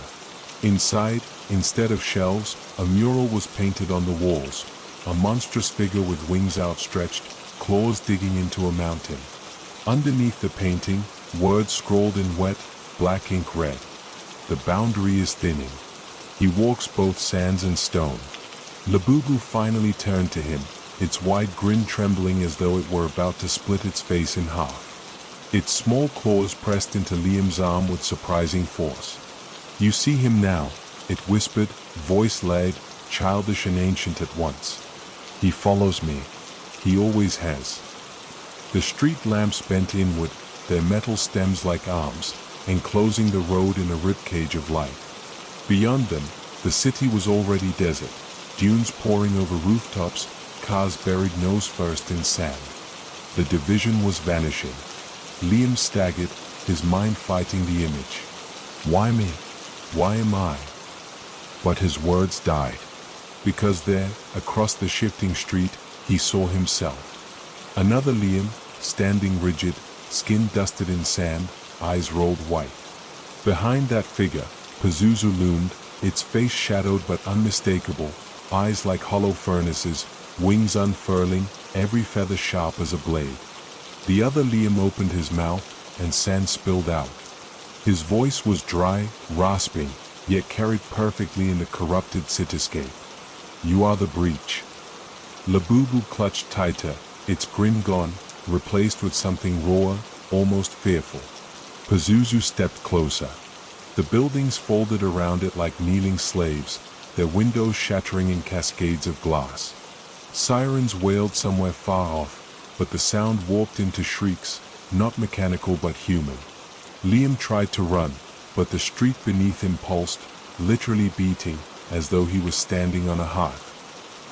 Inside, instead of shelves, a mural was painted on the walls, a monstrous figure with wings outstretched, claws digging into a mountain. Underneath the painting, words scrawled in wet, black ink read, "The boundary is thinning. He walks both sands and stone." Labubu finally turned to him, its wide grin trembling as though it were about to split its face in half. Its small claws pressed into Liam's arm with surprising force. "You see him now," it whispered, voice lagged, childish and ancient at once. "He follows me. He always has." The street lamps bent inward, their metal stems like arms, enclosing the road in a ribcage of light. Beyond them, the city was already desert, dunes pouring over rooftops, cars buried nose first in sand. The division was vanishing. Liam staggered, his mind fighting the image. Why me? Why am I? But his words died. Because there, across the shifting street, he saw himself. Another Liam, standing rigid, skin dusted in sand, eyes rolled white. Behind that figure, Pazuzu loomed, its face shadowed but unmistakable, eyes like hollow furnaces, wings unfurling, every feather sharp as a blade. The other Liam opened his mouth, and sand spilled out. His voice was dry, rasping, yet carried perfectly in the corrupted cityscape. "You are the breach." Labubu clutched tighter, its grin gone, replaced with something rawer, almost fearful. Pazuzu stepped closer. The buildings folded around it like kneeling slaves, their windows shattering in cascades of glass. Sirens wailed somewhere far off, but the sound warped into shrieks, not mechanical but human. Liam tried to run, but the street beneath him pulsed, literally beating, as though he was standing on a hearth.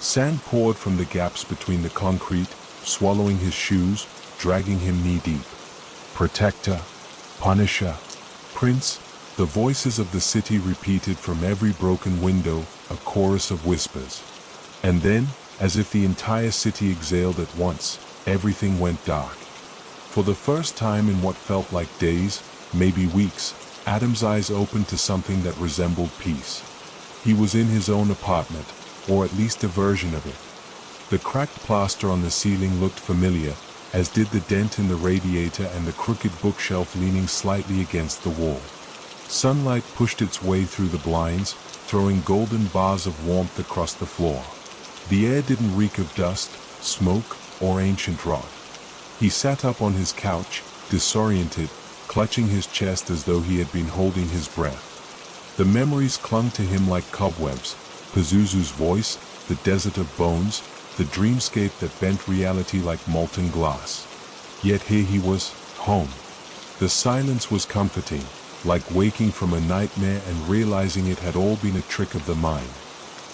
Sand poured from the gaps between the concrete, swallowing his shoes, dragging him knee-deep. Protector, Punisher, Prince, the voices of the city repeated from every broken window, a chorus of whispers. And then, as if the entire city exhaled at once, everything went dark. For the first time in what felt like days, maybe weeks, Adam's eyes opened to something that resembled peace. He was in his own apartment, or at least a version of it. The cracked plaster on the ceiling looked familiar, as did the dent in the radiator and the crooked bookshelf leaning slightly against the wall. Sunlight pushed its way through the blinds, throwing golden bars of warmth across the floor. The air didn't reek of dust, smoke, or ancient rot. He sat up on his couch, disoriented, clutching his chest as though he had been holding his breath. The memories clung to him like cobwebs, Pazuzu's voice, the desert of bones, the dreamscape that bent reality like molten glass. Yet here he was, home. The silence was comforting, like waking from a nightmare and realizing it had all been a trick of the mind.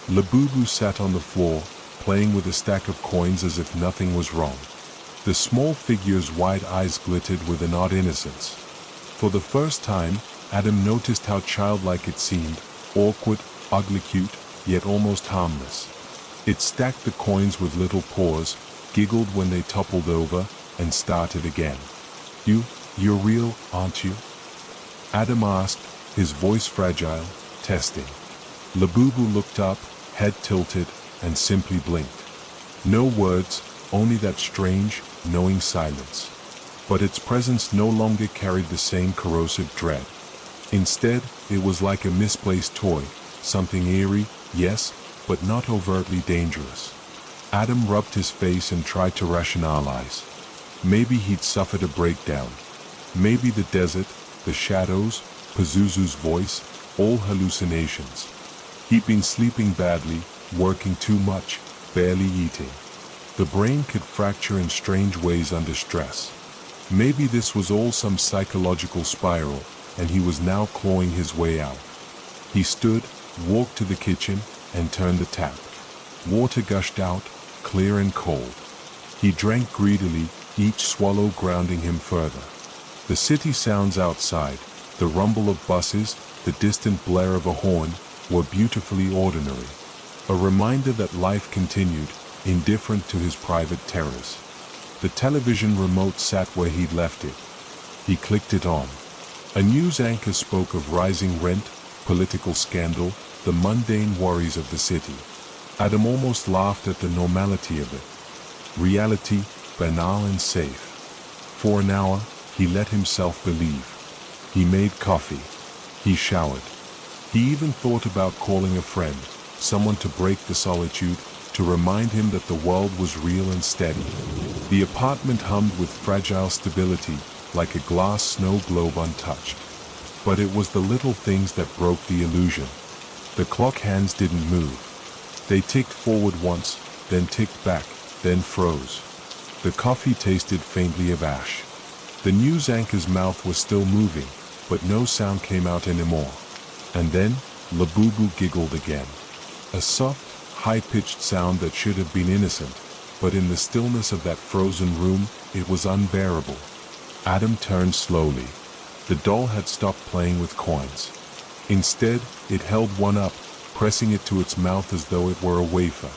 Labubu sat on the floor, playing with a stack of coins as if nothing was wrong. The small figure's wide eyes glittered with an odd innocence. For the first time, Adam noticed how childlike it seemed, awkward, ugly cute, yet almost harmless. It stacked the coins with little paws, giggled when they toppled over, and started again. You're real, aren't you?" Adam asked, his voice fragile, testing. Labubu looked up, head tilted, and simply blinked. No words, only that strange, knowing silence. But its presence no longer carried the same corrosive dread. Instead, it was like a misplaced toy, something eerie, yes, but not overtly dangerous. Adam rubbed his face and tried to rationalize. Maybe he'd suffered a breakdown. Maybe the desert, the shadows, Pazuzu's voice, all hallucinations. He'd been sleeping badly, working too much, barely eating. The brain could fracture in strange ways under stress. Maybe this was all some psychological spiral, and he was now clawing his way out. He stood, walked to the kitchen, and turned the tap. Water gushed out, clear and cold. He drank greedily, each swallow grounding him further. The city sounds outside, the rumble of buses, the distant blare of a horn, were beautifully ordinary. A reminder that life continued, indifferent to his private terrors. The television remote sat where he'd left it. He clicked it on. A news anchor spoke of rising rent, political scandal, the mundane worries of the city. Adam almost laughed at the normality of it. Reality, banal and safe. For an hour, he let himself believe. He made coffee. He showered. He even thought about calling a friend, someone to break the solitude, to remind him that the world was real and steady. The apartment hummed with fragile stability, like a glass snow globe untouched. But it was the little things that broke the illusion. The clock hands didn't move. They ticked forward once, then ticked back, then froze. The coffee tasted faintly of ash. The news anchor's mouth was still moving, but no sound came out anymore. And then, Labubu giggled again. A soft, high-pitched sound that should have been innocent, but in the stillness of that frozen room, it was unbearable. Adam turned slowly. The doll had stopped playing with coins. Instead, it held one up, pressing it to its mouth as though it were a wafer.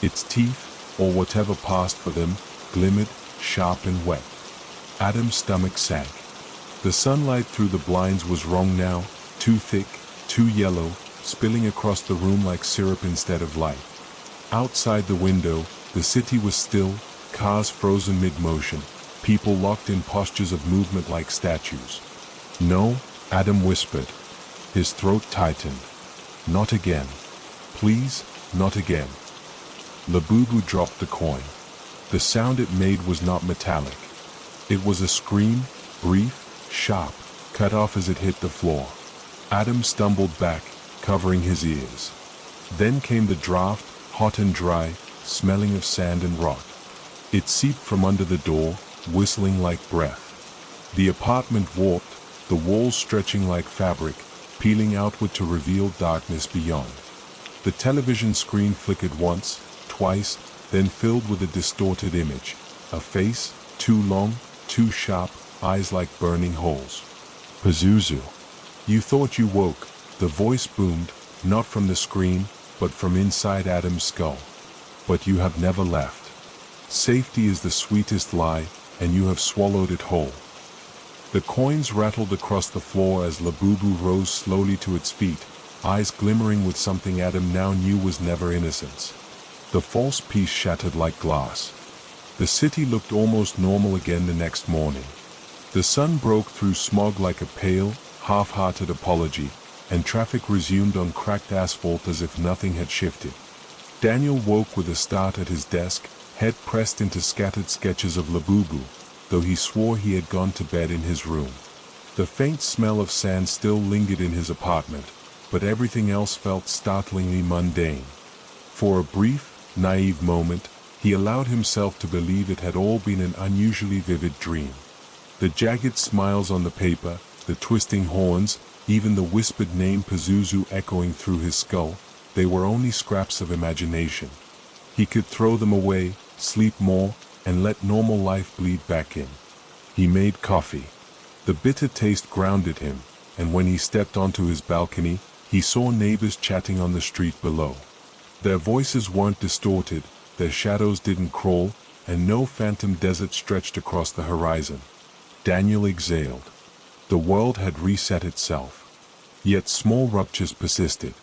Its teeth, or whatever passed for them, glimmered, sharp and wet. Adam's stomach sank. The sunlight through the blinds was wrong now, too thick, too yellow, spilling across the room like syrup instead of light. Outside the window, the city was still, cars frozen mid-motion, people locked in postures of movement like statues. No, Adam whispered. His throat tightened. Not again. Please, not again. Labubu dropped the coin. The sound it made was not metallic. It was a scream, brief, sharp, cut off as it hit the floor. Adam stumbled back, covering his ears. Then came the draft, hot and dry, smelling of sand and rot. It seeped from under the door, whistling like breath. The apartment warped, the walls stretching like fabric, peeling outward to reveal darkness beyond. The television screen flickered once, twice, then filled with a distorted image. A face, too long, too sharp, eyes like burning holes. Pazuzu. You thought you woke, the voice boomed, not from the screen, but from inside Adam's skull. But you have never left. Safety is the sweetest lie, and you have swallowed it whole. The coins rattled across the floor as Labubu rose slowly to its feet, eyes glimmering with something Adam now knew was never innocence. The false piece shattered like glass. The city looked almost normal again the next morning. The sun broke through smog like a pale, half-hearted apology, and traffic resumed on cracked asphalt as if nothing had shifted. Daniel woke with a start at his desk, head pressed into scattered sketches of Labubu, though he swore he had gone to bed in his room. The faint smell of sand still lingered in his apartment, but everything else felt startlingly mundane. For a brief, naive moment, he allowed himself to believe it had all been an unusually vivid dream. The jagged smiles on the paper, the twisting horns, even the whispered name Pazuzu echoing through his skull, they were only scraps of imagination. He could throw them away, sleep more, and let normal life bleed back in. He made coffee. The bitter taste grounded him, and when he stepped onto his balcony, he saw neighbors chatting on the street below. Their voices weren't distorted, their shadows didn't crawl, and no phantom desert stretched across the horizon. Daniel exhaled. The world had reset itself. Yet small ruptures persisted.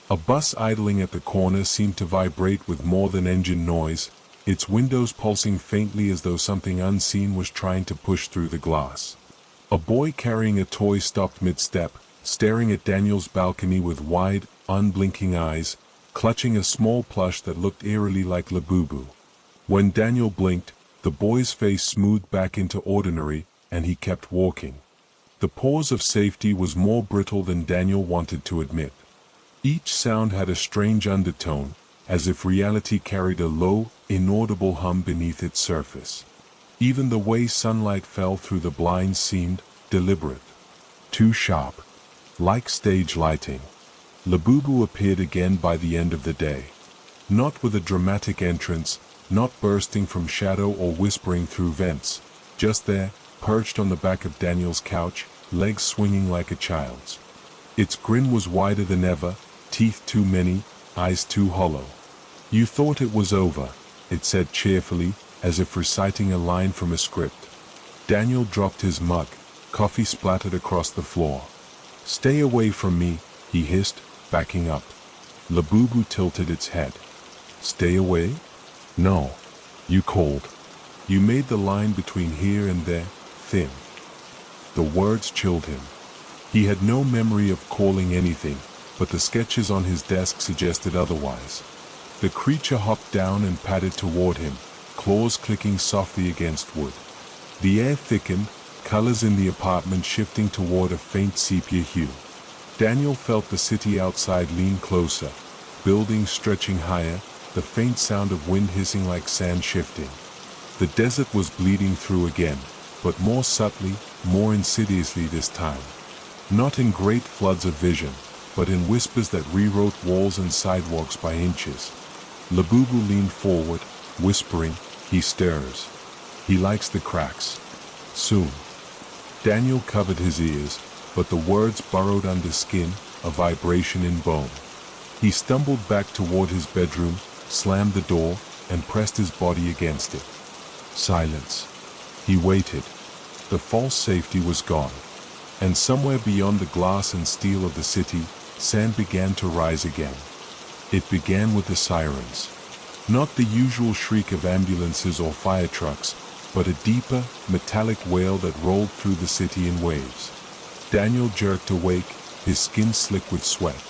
A bus idling at the corner seemed to vibrate with more than engine noise, its windows pulsing faintly as though something unseen was trying to push through the glass. A boy carrying a toy stopped mid-step, staring at Daniel's balcony with wide, unblinking eyes, clutching a small plush that looked eerily like Labubu. When Daniel blinked, the boy's face smoothed back into ordinary, and he kept walking. The pause of safety was more brittle than Daniel wanted to admit. Each sound had a strange undertone, as if reality carried a low, inaudible hum beneath its surface. Even the way sunlight fell through the blinds seemed deliberate, too sharp, like stage lighting. Labubu appeared again by the end of the day. Not with a dramatic entrance, not bursting from shadow or whispering through vents, just there, perched on the back of Daniel's couch, legs swinging like a child's. Its grin was wider than ever, teeth too many, eyes too hollow. "You thought it was over," it said cheerfully, as if reciting a line from a script. Daniel dropped his mug, coffee splattered across the floor. "Stay away from me," he hissed, backing up. Labubu tilted its head. "Stay away? No. You called. You made the line between here and there thin." The words chilled him. He had no memory of calling anything, but the sketches on his desk suggested otherwise. The creature hopped down and padded toward him, claws clicking softly against wood. The air thickened, colors in the apartment shifting toward a faint sepia hue. Daniel felt the city outside lean closer, buildings stretching higher, the faint sound of wind hissing like sand shifting. The desert was bleeding through again, but more subtly, more insidiously this time. Not in great floods of vision, but in whispers that rewrote walls and sidewalks by inches. Labubu leaned forward, whispering, "He stirs. He likes the cracks. Soon." Daniel covered his ears, but the words burrowed under skin, a vibration in bone. He stumbled back toward his bedroom, slammed the door, and pressed his body against it. Silence. He waited. The false safety was gone. And somewhere beyond the glass and steel of the city, sand began to rise again. It began with the sirens. Not the usual shriek of ambulances or fire trucks, but a deeper, metallic wail that rolled through the city in waves. Daniel jerked awake, his skin slick with sweat.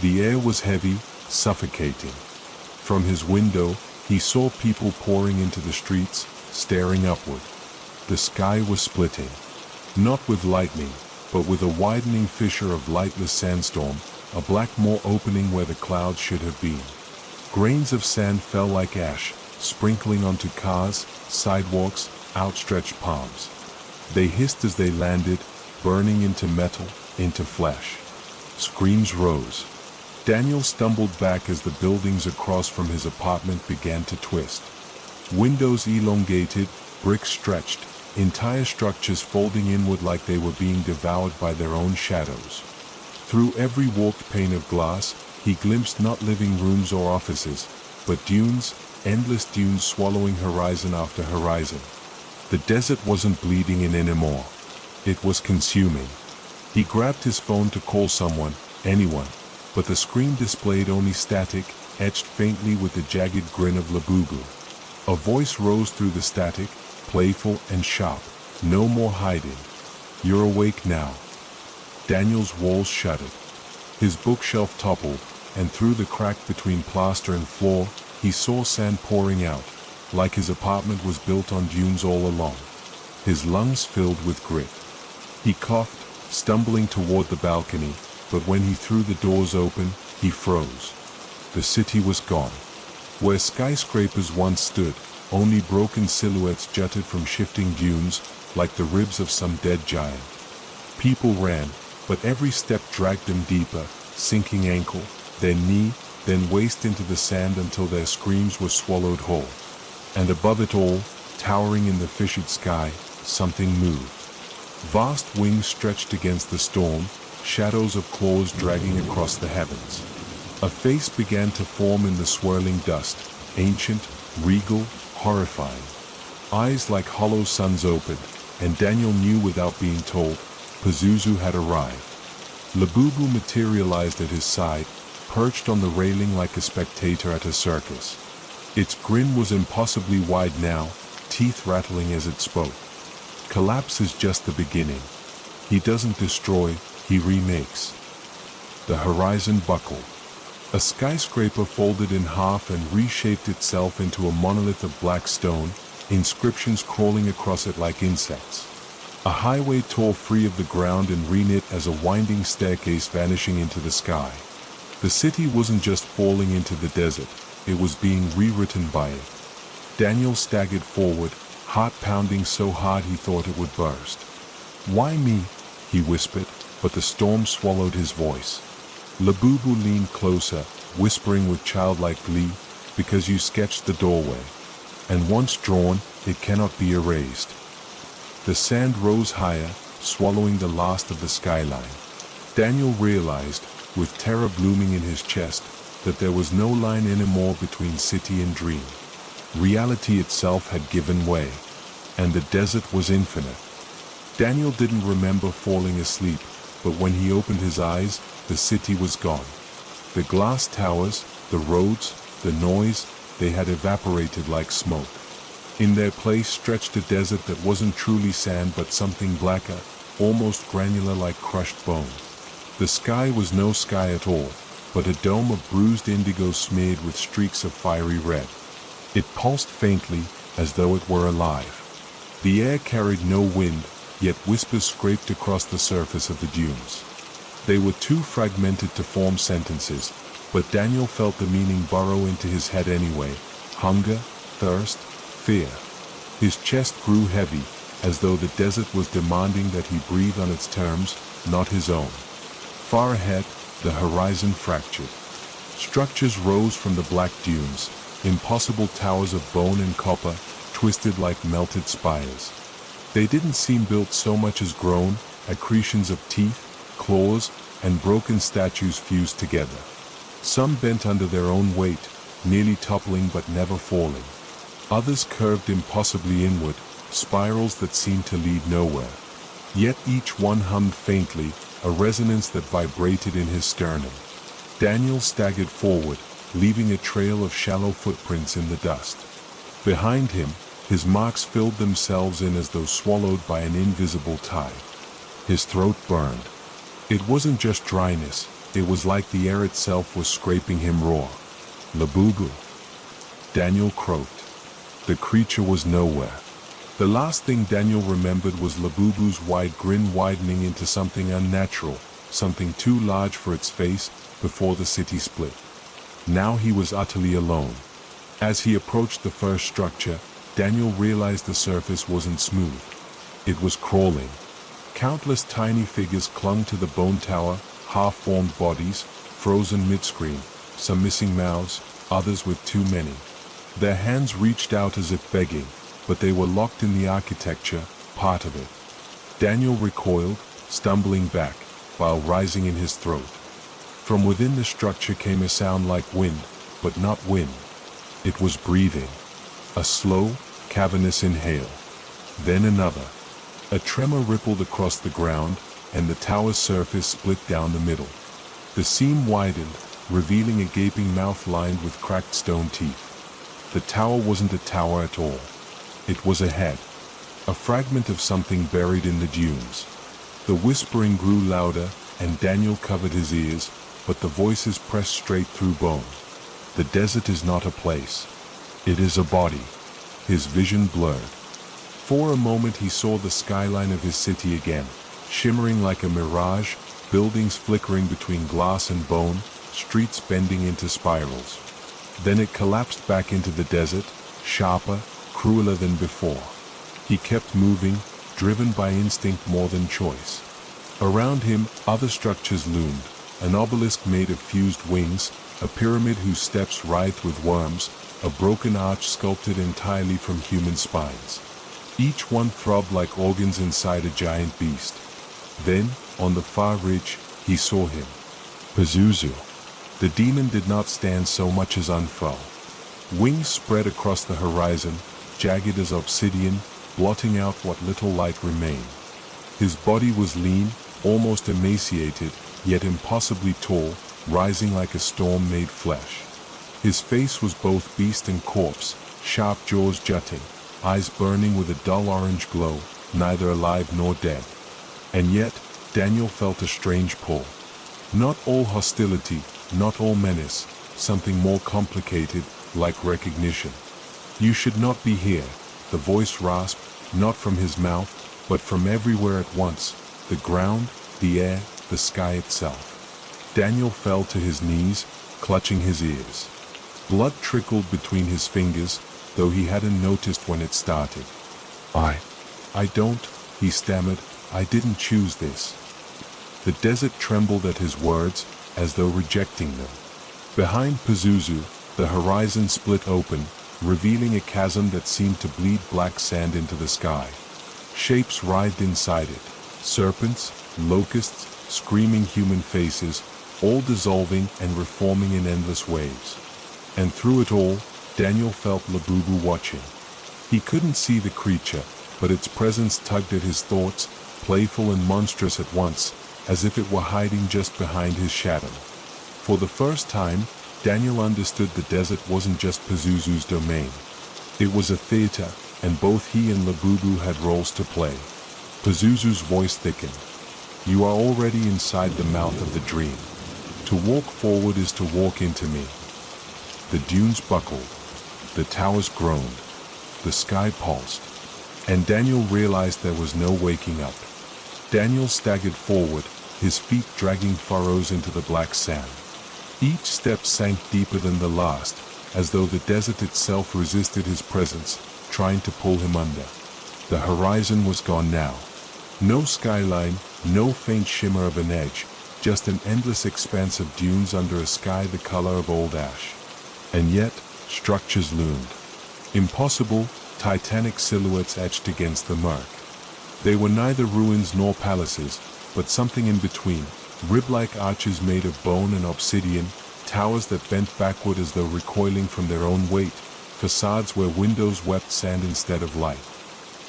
The air was heavy, suffocating. From his window, he saw people pouring into the streets, staring upward. The sky was splitting. Not with lightning, but with a widening fissure of lightless sandstorm, a black moor opening where the clouds should have been. Grains of sand fell like ash, sprinkling onto cars, sidewalks, outstretched palms. They hissed as they landed, burning into metal, into flesh. Screams rose. Daniel stumbled back as the buildings across from his apartment began to twist. Windows elongated, bricks stretched, entire structures folding inward like they were being devoured by their own shadows. Through every warped pane of glass, he glimpsed not living rooms or offices, but dunes, endless dunes swallowing horizon after horizon. The desert wasn't bleeding in anymore. It was consuming. He grabbed his phone to call someone, anyone, but the screen displayed only static, etched faintly with the jagged grin of Labubu. A voice rose through the static, playful and sharp. "No more hiding. You're awake now." Daniel's walls shuddered. His bookshelf toppled, and through the crack between plaster and floor, he saw sand pouring out, like his apartment was built on dunes all along. His lungs filled with grit. He coughed, stumbling toward the balcony, but when he threw the doors open, he froze. The city was gone. Where skyscrapers once stood, only broken silhouettes jutted from shifting dunes, like the ribs of some dead giant. People ran, but every step dragged them deeper, sinking ankle, then knee, then waist into the sand until their screams were swallowed whole. And above it all, towering in the fissured sky, something moved. Vast wings stretched against the storm, shadows of claws dragging across the heavens. A face began to form in the swirling dust, ancient, regal, horrifying. Eyes like hollow suns opened, and Daniel knew without being told, Pazuzu had arrived. Labubu materialized at his side, perched on the railing like a spectator at a circus. Its grin was impossibly wide now, teeth rattling as it spoke. Collapse is just the beginning. He doesn't destroy, he remakes. The horizon buckled. A skyscraper folded in half and reshaped itself into a monolith of black stone, inscriptions crawling across it like insects. A highway tore free of the ground and reknit as a winding staircase vanishing into the sky. The city wasn't just falling into the desert, it was being rewritten by it. Daniel staggered forward, heart pounding so hard he thought it would burst. "Why me?" he whispered, but the storm swallowed his voice. Labubu leaned closer, whispering with childlike glee, "Because you sketched the doorway. And once drawn, it cannot be erased." The sand rose higher, swallowing the last of the skyline. Daniel realized, with terror blooming in his chest, that there was no line anymore between city and dream. Reality itself had given way, and the desert was infinite. Daniel didn't remember falling asleep, but when he opened his eyes, the city was gone. The glass towers, the roads, the noise, they had evaporated like smoke. In their place stretched a desert that wasn't truly sand but something blacker, almost granular like crushed bone. The sky was no sky at all, but a dome of bruised indigo smeared with streaks of fiery red. It pulsed faintly, as though it were alive. The air carried no wind, yet whispers scraped across the surface of the dunes. They were too fragmented to form sentences, but Daniel felt the meaning burrow into his head anyway: hunger, thirst, fear. His chest grew heavy, as though the desert was demanding that he breathe on its terms, not his own. Far ahead, the horizon fractured. Structures rose from the black dunes, impossible towers of bone and copper, twisted like melted spires. They didn't seem built so much as grown, accretions of teeth, claws, and broken statues fused together. Some bent under their own weight, nearly toppling but never falling. Others curved impossibly inward, spirals that seemed to lead nowhere. Yet each one hummed faintly, a resonance that vibrated in his sternum. Daniel staggered forward, leaving a trail of shallow footprints in the dust. Behind him, his marks filled themselves in as though swallowed by an invisible tide. His throat burned. It wasn't just dryness, it was like the air itself was scraping him raw. "Labubu," Daniel croaked. The creature was nowhere. The last thing Daniel remembered was Labubu's wide grin widening into something unnatural, something too large for its face, before the city split. Now he was utterly alone. As he approached the first structure, Daniel realized the surface wasn't smooth. It was crawling. Countless tiny figures clung to the bone tower, half-formed bodies, frozen mid-scream, some missing mouths, others with too many. Their hands reached out as if begging, but they were locked in the architecture, part of it. Daniel recoiled, stumbling back, while rising in his throat. From within the structure came a sound like wind, but not wind. It was breathing. A slow, cavernous inhale. Then another. A tremor rippled across the ground, and the tower's surface split down the middle. The seam widened, revealing a gaping mouth lined with cracked stone teeth. The tower wasn't a tower at all. It was a head. A fragment of something buried in the dunes. The whispering grew louder, and Daniel covered his ears, but the voices pressed straight through bone. The desert is not a place. It is a body. His vision blurred. For a moment he saw the skyline of his city again, shimmering like a mirage, buildings flickering between glass and bone, streets bending into spirals. Then it collapsed back into the desert, sharper, crueler than before. He kept moving, driven by instinct more than choice. Around him, other structures loomed, an obelisk made of fused wings, a pyramid whose steps writhed with worms, a broken arch sculpted entirely from human spines. Each one throbbed like organs inside a giant beast. Then, on the far ridge, he saw him. Pazuzu. The demon did not stand so much as unfurl. Wings spread across the horizon, jagged as obsidian, blotting out what little light remained. His body was lean, almost emaciated, yet impossibly tall, rising like a storm-made flesh. His face was both beast and corpse, sharp jaws jutting, eyes burning with a dull orange glow, neither alive nor dead. And yet, Daniel felt a strange pull. Not all hostility, not all menace, something more complicated, like recognition. "You should not be here," the voice rasped, not from his mouth, but from everywhere at once, the ground, the air, the sky itself. Daniel fell to his knees, clutching his ears. Blood trickled between his fingers, though he hadn't noticed when it started. I, I don't, he stammered, I didn't choose this. The desert trembled at his words, as though rejecting them. Behind Pazuzu, the horizon split open, revealing a chasm that seemed to bleed black sand into the sky. Shapes writhed inside it, serpents, locusts, screaming human faces, all dissolving and reforming in endless waves. And through it all, Daniel felt Labubu watching. He couldn't see the creature, but its presence tugged at his thoughts, playful and monstrous at once, as if it were hiding just behind his shadow. For the first time, Daniel understood the desert wasn't just Pazuzu's domain. It was a theater, and both he and Labubu had roles to play. Pazuzu's voice thickened. You are already inside the mouth of the dream. To walk forward is to walk into me. The dunes buckled. The towers groaned. The sky pulsed. And Daniel realized there was no waking up. Daniel staggered forward, his feet dragging furrows into the black sand. Each step sank deeper than the last, as though the desert itself resisted his presence, trying to pull him under. The horizon was gone now. No skyline, no faint shimmer of an edge, just an endless expanse of dunes under a sky the color of old ash. And yet, structures loomed. Impossible, titanic silhouettes etched against the murk. They were neither ruins nor palaces, but something in between, rib-like arches made of bone and obsidian, towers that bent backward as though recoiling from their own weight, facades where windows wept sand instead of light.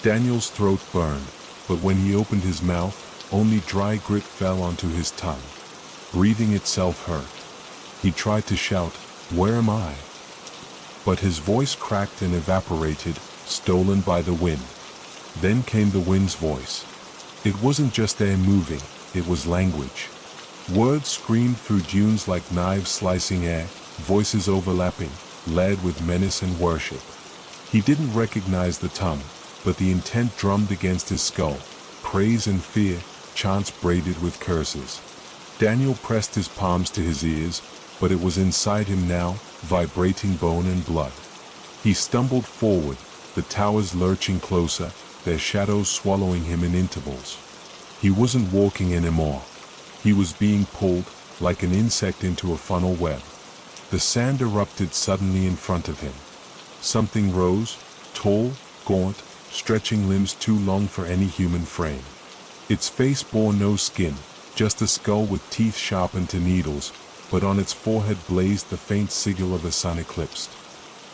Daniel's throat burned, but when he opened his mouth, only dry grit fell onto his tongue. Breathing itself hurt. He tried to shout, "Where am I?" But his voice cracked and evaporated, stolen by the wind. Then came the wind's voice. It wasn't just air moving, it was language. Words screamed through dunes like knives slicing air, voices overlapping, layered with menace and worship. He didn't recognize the tongue, but the intent drummed against his skull, praise and fear, chants braided with curses. Daniel pressed his palms to his ears, but it was inside him now, vibrating bone and blood. He stumbled forward, the towers lurching closer, their shadows swallowing him in intervals. He wasn't walking anymore. He was being pulled, like an insect into a funnel web. The sand erupted suddenly in front of him. Something rose, tall, gaunt, stretching limbs too long for any human frame. Its face bore no skin, just a skull with teeth sharpened to needles, but on its forehead blazed the faint sigil of a sun eclipsed.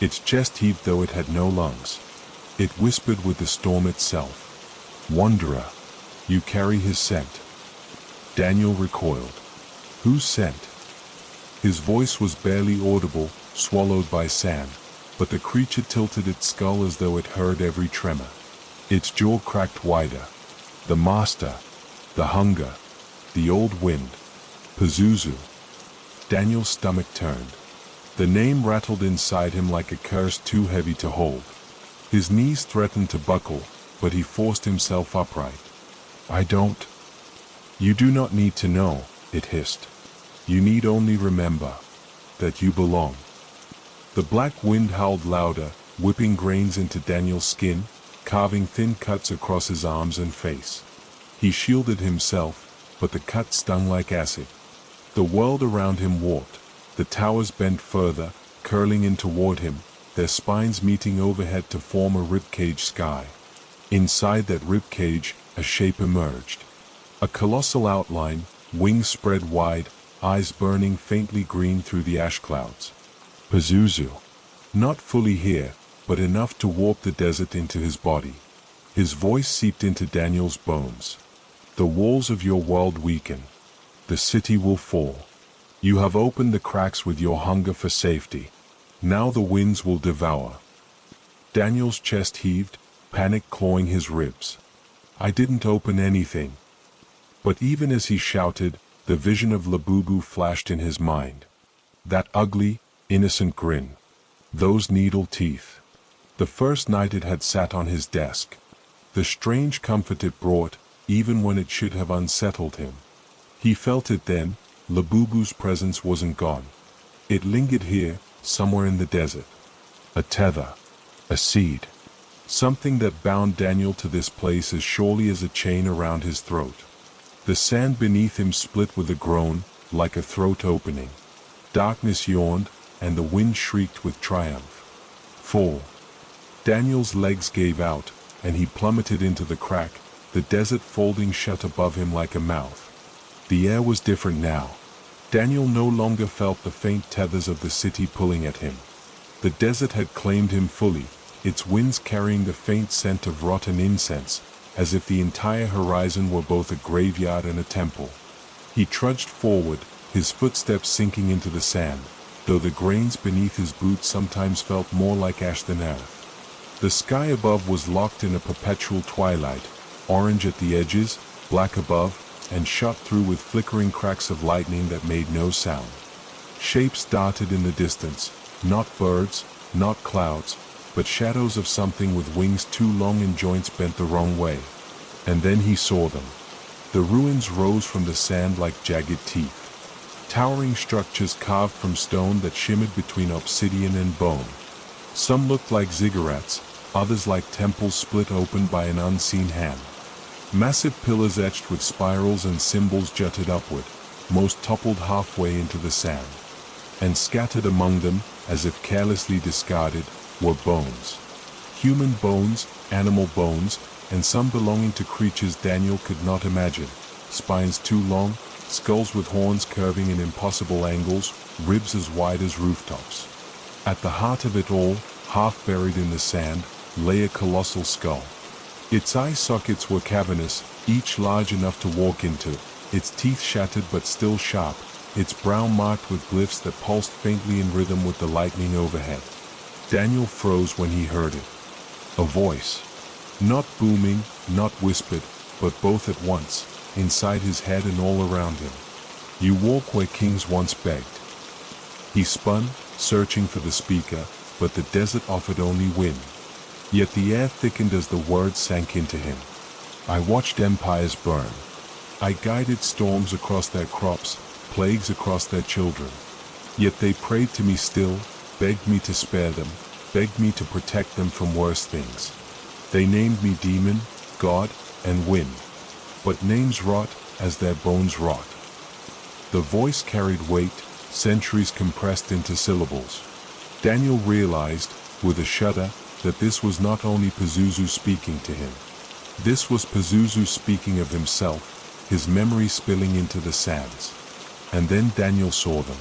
Its chest heaved though it had no lungs. It whispered with the storm itself. "Wanderer, you carry his scent." Daniel recoiled. Whose scent? His voice was barely audible, swallowed by sand, but the creature tilted its skull as though it heard every tremor. Its jaw cracked wider. The master, the hunger, the old wind, Pazuzu. Daniel's stomach turned. The name rattled inside him like a curse too heavy to hold. His knees threatened to buckle, but he forced himself upright. "I don't." "You do not need to know," it hissed. "You need only remember that you belong." The black wind howled louder, whipping grains into Daniel's skin, carving thin cuts across his arms and face. He shielded himself, but the cut stung like acid. The world around him warped. The towers bent further, curling in toward him, their spines meeting overhead to form a ribcage sky. Inside that ribcage, a shape emerged. A colossal outline, wings spread wide, eyes burning faintly green through the ash clouds. Pazuzu. Not fully here, but enough to warp the desert into his body. His voice seeped into Daniel's bones. "The walls of your world weaken. The city will fall. You have opened the cracks with your hunger for safety. Now the winds will devour." Daniel's chest heaved, panic clawing his ribs. "I didn't open anything." But even as he shouted, the vision of Labubu flashed in his mind. That ugly, innocent grin. Those needle teeth. The first night it had sat on his desk. The strange comfort it brought, even when it should have unsettled him. He felt it then. Labubu's presence wasn't gone. It lingered here, somewhere in the desert. A tether. A seed. something that bound Daniel to this place as surely as a chain around his throat. The sand beneath him split with a groan, like a throat opening. Darkness yawned, and the wind shrieked with triumph. Fall. Daniel's legs gave out, and he plummeted into the crack, the desert folding shut above him like a mouth. The air was different now. Daniel no longer felt the faint tethers of the city pulling at him. The desert had claimed him fully, its winds carrying the faint scent of rotten incense, as if the entire horizon were both a graveyard and a temple. He trudged forward, his footsteps sinking into the sand, though the grains beneath his boots sometimes felt more like ash than earth. The sky above was locked in a perpetual twilight, orange at the edges, black above, and shot through with flickering cracks of lightning that made no sound. Shapes darted in the distance, not birds, not clouds, but shadows of something with wings too long and joints bent the wrong way. And then he saw them. The ruins rose from the sand like jagged teeth. Towering structures carved from stone that shimmered between obsidian and bone. Some looked like ziggurats, others like temples split open by an unseen hand. Massive pillars etched with spirals and symbols jutted upward, most toppled halfway into the sand. And scattered among them, as if carelessly discarded, were bones. Human bones, animal bones, and some belonging to creatures Daniel could not imagine. Spines too long, skulls with horns curving in impossible angles, ribs as wide as rooftops. At the heart of it all, half buried in the sand, lay a colossal skull. Its eye sockets were cavernous, each large enough to walk into, its teeth shattered but still sharp, its brow marked with glyphs that pulsed faintly in rhythm with the lightning overhead. Daniel froze when he heard it. A voice. Not booming, not whispered, but both at once, inside his head and all around him. You walk where kings once begged. He spun, searching for the speaker, but the desert offered only wind. Yet the air thickened as the words sank into him. I watched empires burn. I guided storms across their crops, plagues across their children. Yet they prayed to me still, begged me to spare them, begged me to protect them from worse things. They named me demon, god, and wind. But names rot as their bones rot. The voice carried weight, centuries compressed into syllables. Daniel realized, with a shudder, that this was not only Pazuzu speaking to him. This was Pazuzu speaking of himself, his memory spilling into the sands. And then Daniel saw them.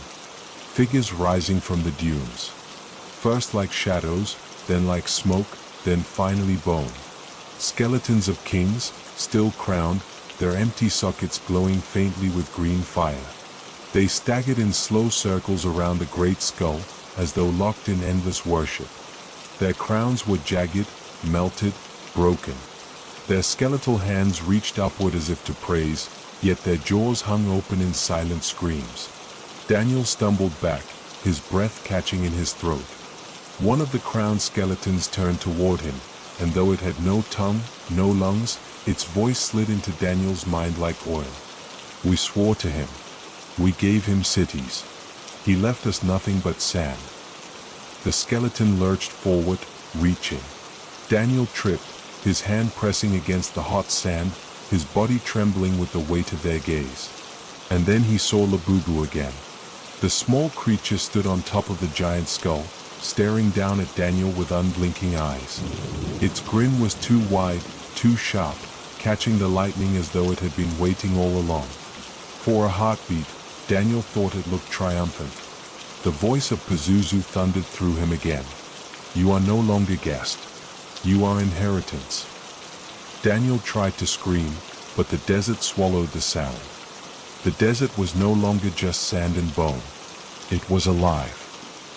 Figures rising from the dunes. First like shadows, then like smoke, then finally bone. Skeletons of kings, still crowned, their empty sockets glowing faintly with green fire. They staggered in slow circles around the great skull, as though locked in endless worship. Their crowns were jagged, melted, broken. Their skeletal hands reached upward as if to praise, yet their jaws hung open in silent screams. Daniel stumbled back, his breath catching in his throat. One of the crowned skeletons turned toward him, and though it had no tongue, no lungs, its voice slid into Daniel's mind like oil. We swore to him. We gave him cities. He left us nothing but sand. The skeleton lurched forward, reaching. Daniel tripped, his hand pressing against the hot sand, his body trembling with the weight of their gaze. And then he saw Labubu again. The small creature stood on top of the giant skull, staring down at Daniel with unblinking eyes. Its grin was too wide, too sharp, catching the lightning as though it had been waiting all along. For a heartbeat, Daniel thought it looked triumphant. The voice of Pazuzu thundered through him again. You are no longer guest. You are inheritance. Daniel tried to scream, but the desert swallowed the sound. The desert was no longer just sand and bone. It was alive.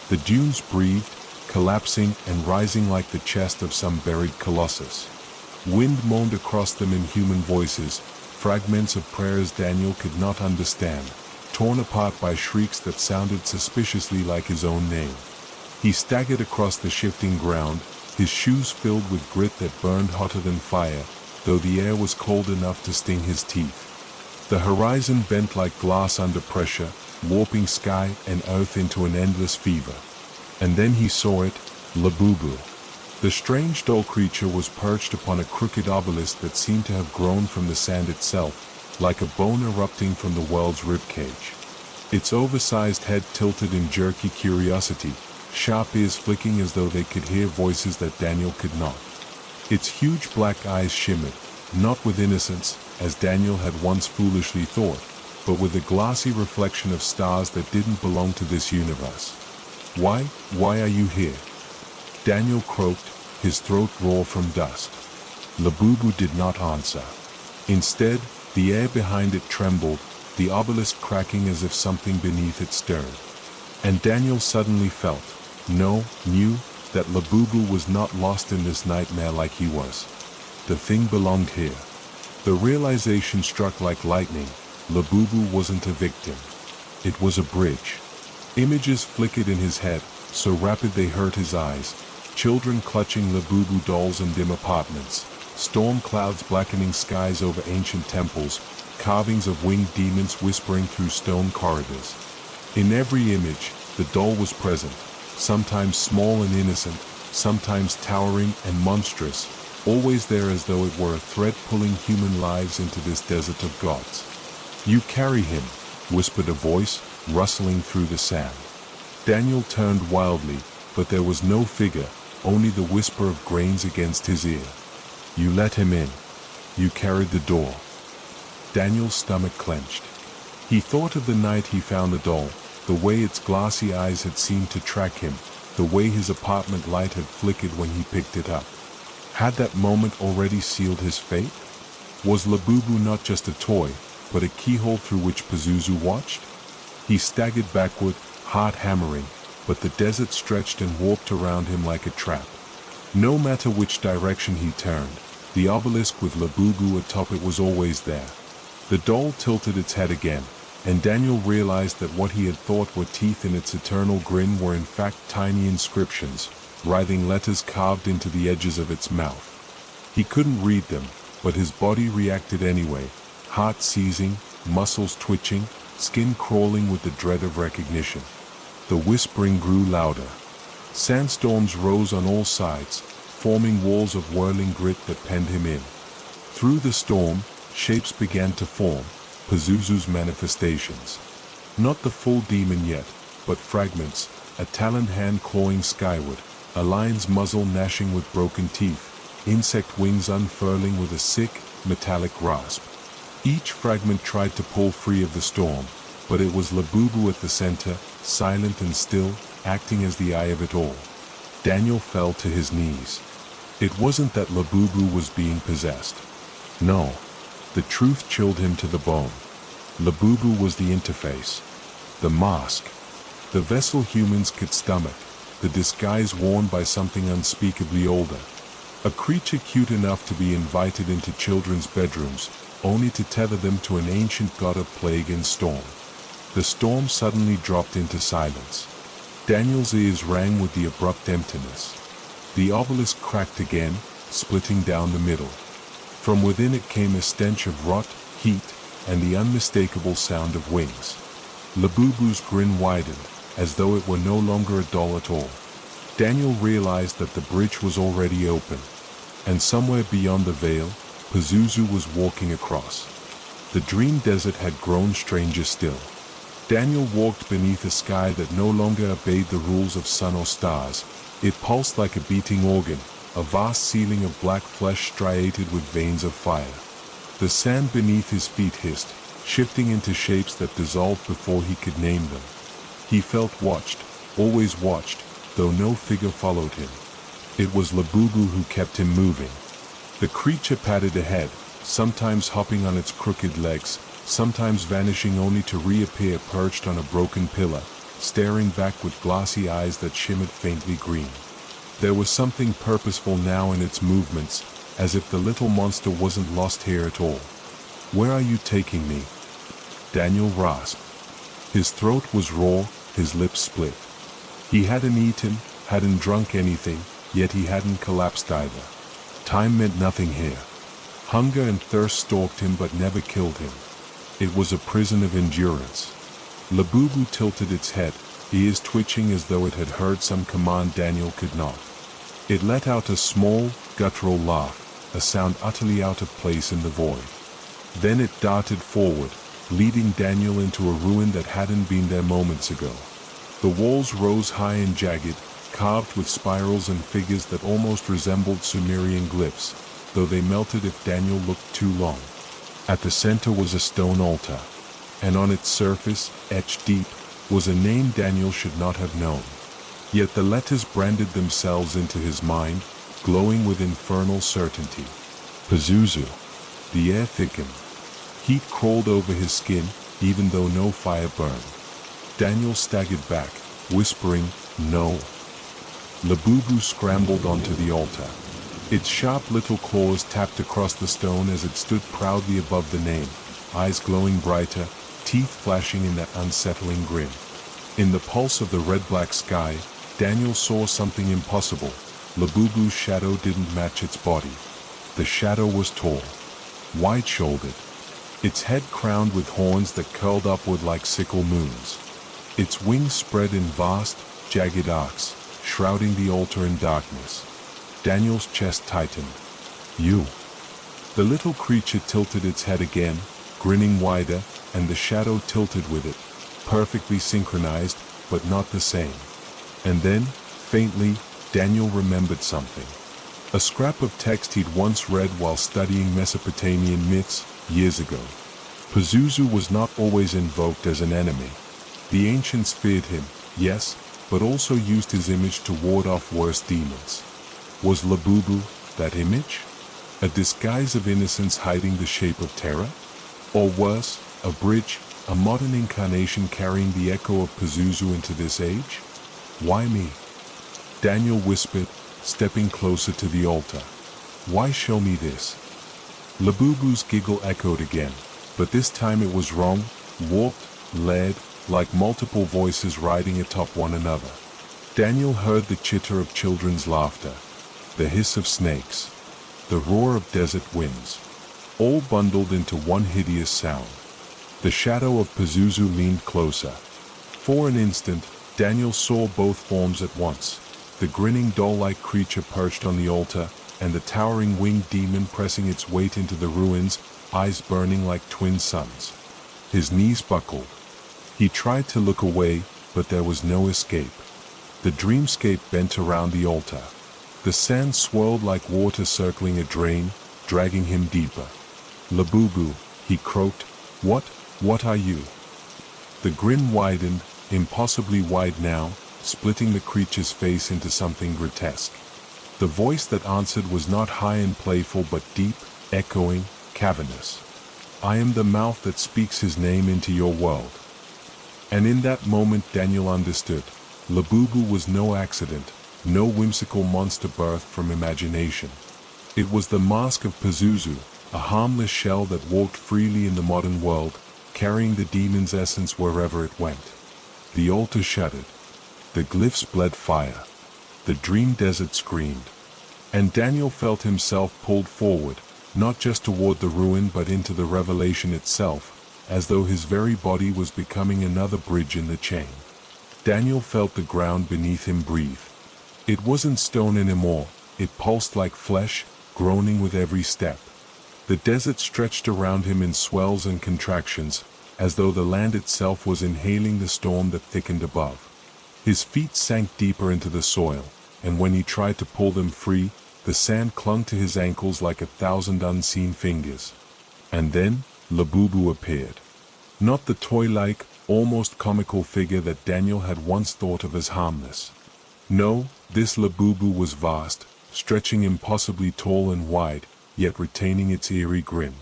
The dunes breathed, collapsing and rising like the chest of some buried colossus. Wind moaned across them in human voices, fragments of prayers Daniel could not understand, torn apart by shrieks that sounded suspiciously like his own name. He staggered across the shifting ground, his shoes filled with grit that burned hotter than fire, though the air was cold enough to sting his teeth. The horizon bent like glass under pressure, warping sky and earth into an endless fever. And then he saw it, Labubu. The strange doll creature was perched upon a crooked obelisk that seemed to have grown from the sand itself, like a bone erupting from the world's ribcage. Its oversized head tilted in jerky curiosity, sharp ears flicking as though they could hear voices that Daniel could not. Its huge black eyes shimmered, not with innocence, as Daniel had once foolishly thought, but with a glassy reflection of stars that didn't belong to this universe. Why are you here? Daniel croaked, his throat raw from dust. Labubu did not answer. Instead, the air behind it trembled, the obelisk cracking as if something beneath it stirred. And Daniel suddenly knew, that Labubu was not lost in this nightmare like he was. The thing belonged here. The realization struck like lightning. Labubu wasn't a victim. It was a bridge. Images flickered in his head, so rapid they hurt his eyes. Children clutching Labubu dolls in dim apartments, storm clouds blackening skies over ancient temples, carvings of winged demons whispering through stone corridors. In every image, the doll was present, sometimes small and innocent, sometimes towering and monstrous, always there as though it were a thread pulling human lives into this desert of gods. "You carry him," whispered a voice, rustling through the sand. Daniel turned wildly, but there was no figure, only the whisper of grains against his ear. "You let him in. You carried the door." Daniel's stomach clenched. He thought of the night he found the doll, the way its glassy eyes had seemed to track him, the way his apartment light had flickered when he picked it up. Had that moment already sealed his fate? Was Labubu not just a toy, but a keyhole through which Pazuzu watched? He staggered backward, heart hammering, but the desert stretched and warped around him like a trap. No matter which direction he turned, the obelisk with Labubu atop it was always there. The doll tilted its head again, and Daniel realized that what he had thought were teeth in its eternal grin were in fact tiny inscriptions, writhing letters carved into the edges of its mouth. He couldn't read them, but his body reacted anyway, heart seizing, muscles twitching, skin crawling with the dread of recognition. The whispering grew louder. Sandstorms rose on all sides, forming walls of whirling grit that penned him in. Through the storm, shapes began to form, Pazuzu's manifestations. Not the full demon yet, but fragments, a taloned hand clawing skyward, a lion's muzzle gnashing with broken teeth, insect wings unfurling with a sick, metallic rasp. Each fragment tried to pull free of the storm, but it was Labubu at the center, silent and still, acting as the eye of it all. Daniel fell to his knees. It wasn't that Labubu was being possessed. No. The truth chilled him to the bone. Labubu was the interface. The mask. The vessel humans could stomach. The disguise worn by something unspeakably older. A creature cute enough to be invited into children's bedrooms, only to tether them to an ancient god of plague and storm. The storm suddenly dropped into silence. Daniel's ears rang with the abrupt emptiness. The obelisk cracked again, splitting down the middle. From within it came a stench of rot, heat, and the unmistakable sound of wings. Labubu's grin widened, as though it were no longer a doll at all. Daniel realized that the bridge was already open, and somewhere beyond the veil, Pazuzu was walking across. The dream desert had grown stranger still. Daniel walked beneath a sky that no longer obeyed the rules of sun or stars. It pulsed like a beating organ, a vast ceiling of black flesh striated with veins of fire. The sand beneath his feet hissed, shifting into shapes that dissolved before he could name them. He felt watched, always watched, though no figure followed him. It was Labubu who kept him moving. The creature padded ahead, sometimes hopping on its crooked legs, sometimes vanishing only to reappear perched on a broken pillar, staring back with glassy eyes that shimmered faintly green. There was something purposeful now in its movements, as if the little monster wasn't lost here at all. "Where are you taking me?" Daniel rasped. His throat was raw, his lips split. He hadn't eaten, hadn't drunk anything, yet he hadn't collapsed either. Time meant nothing here. Hunger and thirst stalked him but never killed him. It was a prison of endurance. Labubu tilted its head, ears twitching as though it had heard some command Daniel could not. It let out a small, guttural laugh, a sound utterly out of place in the void. Then it darted forward, leading Daniel into a ruin that hadn't been there moments ago. The walls rose high and jagged, carved with spirals and figures that almost resembled Sumerian glyphs, though they melted if Daniel looked too long. At the center was a stone altar, and on its surface, etched deep, was a name Daniel should not have known. Yet the letters branded themselves into his mind, glowing with infernal certainty. Pazuzu. The air thickened. Heat crawled over his skin, even though no fire burned. Daniel staggered back, whispering, "No." Labubu scrambled onto the altar. Its sharp little claws tapped across the stone as it stood proudly above the name, eyes glowing brighter, teeth flashing in that unsettling grin. In the pulse of the red-black sky, Daniel saw something impossible. Labubu's shadow didn't match its body. The shadow was tall, wide-shouldered, its head crowned with horns that curled upward like sickle moons. Its wings spread in vast, jagged arcs, shrouding the altar in darkness. Daniel's chest tightened. "You." The little creature tilted its head again, grinning wider, and the shadow tilted with it, perfectly synchronized, but not the same. And then, faintly, Daniel remembered something. A scrap of text he'd once read while studying Mesopotamian myths, years ago. Pazuzu was not always invoked as an enemy. The ancients feared him, yes, but also used his image to ward off worse demons. Was Labubu that image? A disguise of innocence hiding the shape of terror? Or worse, a bridge, a modern incarnation carrying the echo of Pazuzu into this age? "Why me?" Daniel whispered, stepping closer to the altar. "Why show me this?" Labubu's giggle echoed again, but this time it was wrong, warped, led, like multiple voices riding atop one another. Daniel heard the chitter of children's laughter, the hiss of snakes, the roar of desert winds, all bundled into one hideous sound. The shadow of Pazuzu leaned closer. For an instant, Daniel saw both forms at once, the grinning doll-like creature perched on the altar, and the towering winged demon pressing its weight into the ruins, eyes burning like twin suns. His knees buckled. He tried to look away, but there was no escape. The dreamscape bent around the altar. The sand swirled like water circling a drain, dragging him deeper. "Labubu," he croaked, What are you?" The grin widened, impossibly wide now, splitting the creature's face into something grotesque. The voice that answered was not high and playful but deep, echoing, cavernous. "I am the mouth that speaks his name into your world." And in that moment Daniel understood. Labubu was no accident, no whimsical monster birthed from imagination. It was the mask of Pazuzu, a harmless shell that walked freely in the modern world, carrying the demon's essence wherever it went. The altar shuddered. The glyphs bled fire. The dream desert screamed. And Daniel felt himself pulled forward, not just toward the ruin but into the revelation itself, as though his very body was becoming another bridge in the chain. Daniel felt the ground beneath him breathe. It wasn't stone anymore, it pulsed like flesh, groaning with every step. The desert stretched around him in swells and contractions, as though the land itself was inhaling the storm that thickened above. His feet sank deeper into the soil, and when he tried to pull them free, the sand clung to his ankles like 1,000 unseen fingers. And then, Labubu appeared. Not the toy-like, almost comical figure that Daniel had once thought of as harmless. No, this Labubu was vast, stretching impossibly tall and wide, yet retaining its eerie grin.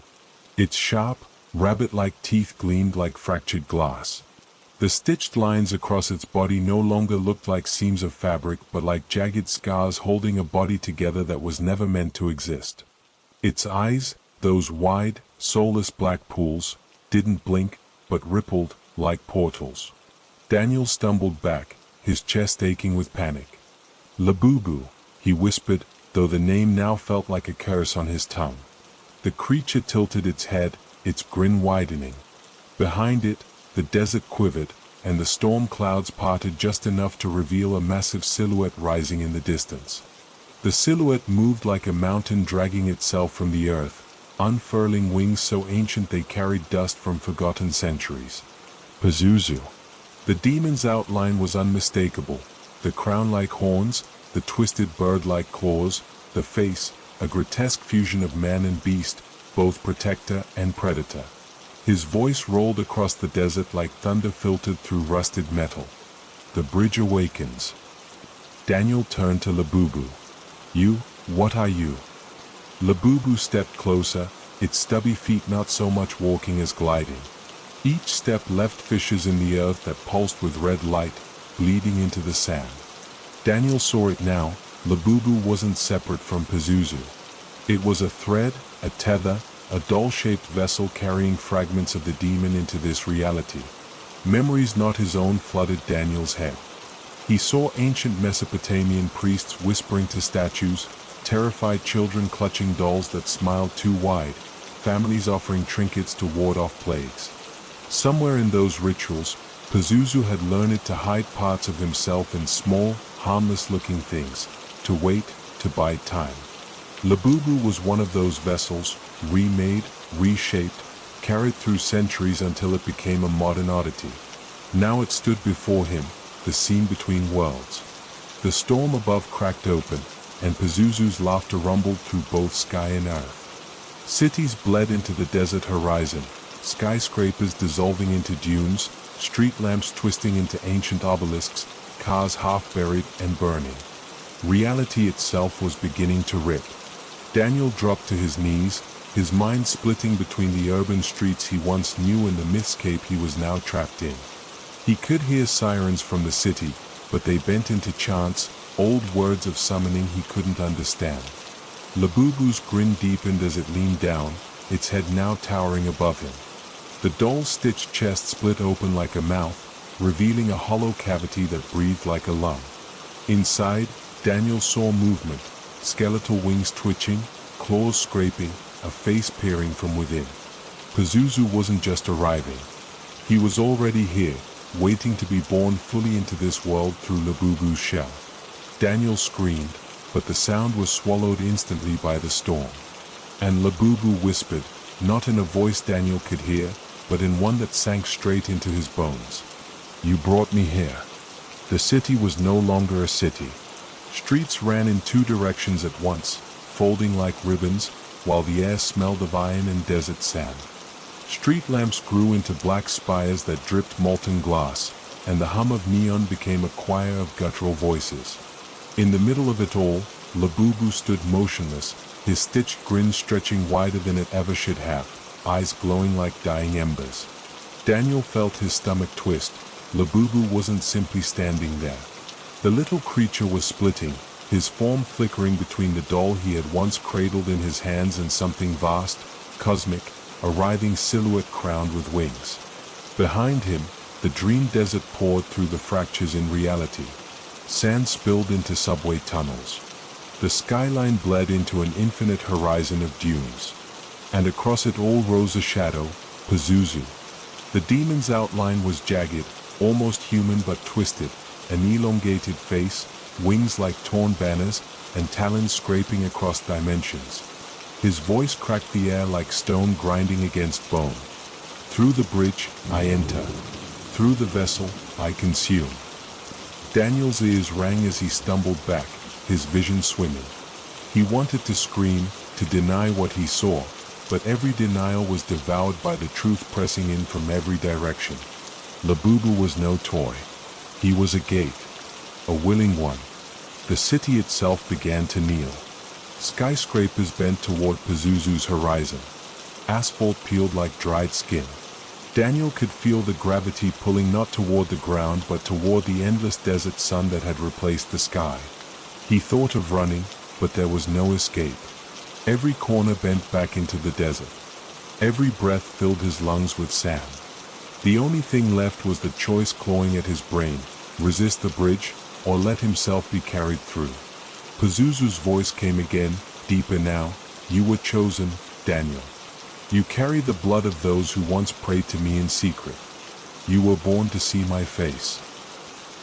Its sharp, rabbit-like teeth gleamed like fractured glass. The stitched lines across its body no longer looked like seams of fabric but like jagged scars holding a body together that was never meant to exist. Its eyes, those wide, soulless black pools, didn't blink, but rippled, like portals. Daniel stumbled back, his chest aching with panic. "Labubu," he whispered, though the name now felt like a curse on his tongue. The creature tilted its head, its grin widening. Behind it, the desert quivered, and the storm clouds parted just enough to reveal a massive silhouette rising in the distance. The silhouette moved like a mountain dragging itself from the earth, unfurling wings so ancient they carried dust from forgotten centuries. Pazuzu. The demon's outline was unmistakable, the crown-like horns, the twisted bird-like claws, the face, a grotesque fusion of man and beast, both protector and predator. His voice rolled across the desert like thunder filtered through rusted metal. The bridge awakens. Daniel turned to Labubu. You, what are you? Labubu stepped closer, its stubby feet not so much walking as gliding. Each step left fissures in the earth that pulsed with red light, bleeding into the sand. Daniel saw it now. Labubu wasn't separate from Pazuzu. It was a thread, a tether, a doll-shaped vessel carrying fragments of the demon into this reality. Memories not his own flooded Daniel's head. He saw ancient Mesopotamian priests whispering to statues, terrified children clutching dolls that smiled too wide, families offering trinkets to ward off plagues. Somewhere in those rituals, Pazuzu had learned to hide parts of himself in small, harmless-looking things, to wait, to bide time. Labubu was one of those vessels, remade, reshaped, carried through centuries until it became a modern oddity. Now it stood before him, the seam between worlds. The storm above cracked open, and Pazuzu's laughter rumbled through both sky and earth. Cities bled into the desert horizon, skyscrapers dissolving into dunes, street lamps twisting into ancient obelisks, cars half buried and burning. Reality itself was beginning to rip. Daniel dropped to his knees, his mind splitting between the urban streets he once knew and the mythscape he was now trapped in. He could hear sirens from the city, but they bent into chants, old words of summoning he couldn't understand. Labubu's grin deepened as it leaned down, its head now towering above him. The doll-stitched chest split open like a mouth, revealing a hollow cavity that breathed like a lung. Inside, Daniel saw movement, skeletal wings twitching, claws scraping, a face peering from within. Pazuzu wasn't just arriving. He was already here, waiting to be born fully into this world through Labubu's shell. Daniel screamed, but the sound was swallowed instantly by the storm. And Labubu whispered, not in a voice Daniel could hear, but in one that sank straight into his bones. You brought me here. The city was no longer a city. Streets ran in two directions at once, folding like ribbons, while the air smelled of iron and desert sand. Street lamps grew into black spires that dripped molten glass, and the hum of neon became a choir of guttural voices. In the middle of it all, Labubu stood motionless, his stitched grin stretching wider than it ever should have, eyes glowing like dying embers. Daniel felt his stomach twist. Labubu wasn't simply standing there. The little creature was splitting, his form flickering between the doll he had once cradled in his hands and something vast, cosmic, a writhing silhouette crowned with wings. Behind him, the dream desert poured through the fractures in reality. Sand spilled into subway tunnels. The skyline bled into an infinite horizon of dunes. And across it all rose a shadow, Pazuzu. The demon's outline was jagged, almost human but twisted, an elongated face, wings like torn banners, and talons scraping across dimensions. His voice cracked the air like stone grinding against bone. Through the bridge, I enter. Through the vessel, I consume. Daniel's ears rang as he stumbled back, his vision swimming. He wanted to scream, to deny what he saw, but every denial was devoured by the truth pressing in from every direction. Labubu was no toy. He was a gate, a willing one. The city itself began to kneel. Skyscrapers bent toward Pazuzu's horizon. Asphalt peeled like dried skin. Daniel could feel the gravity pulling not toward the ground but toward the endless desert sun that had replaced the sky. He thought of running, but there was no escape. Every corner bent back into the desert. Every breath filled his lungs with sand. The only thing left was the choice clawing at his brain, resist the bridge, or let himself be carried through. Pazuzu's voice came again, deeper now. You were chosen, Daniel. You carry the blood of those who once prayed to me in secret. You were born to see my face.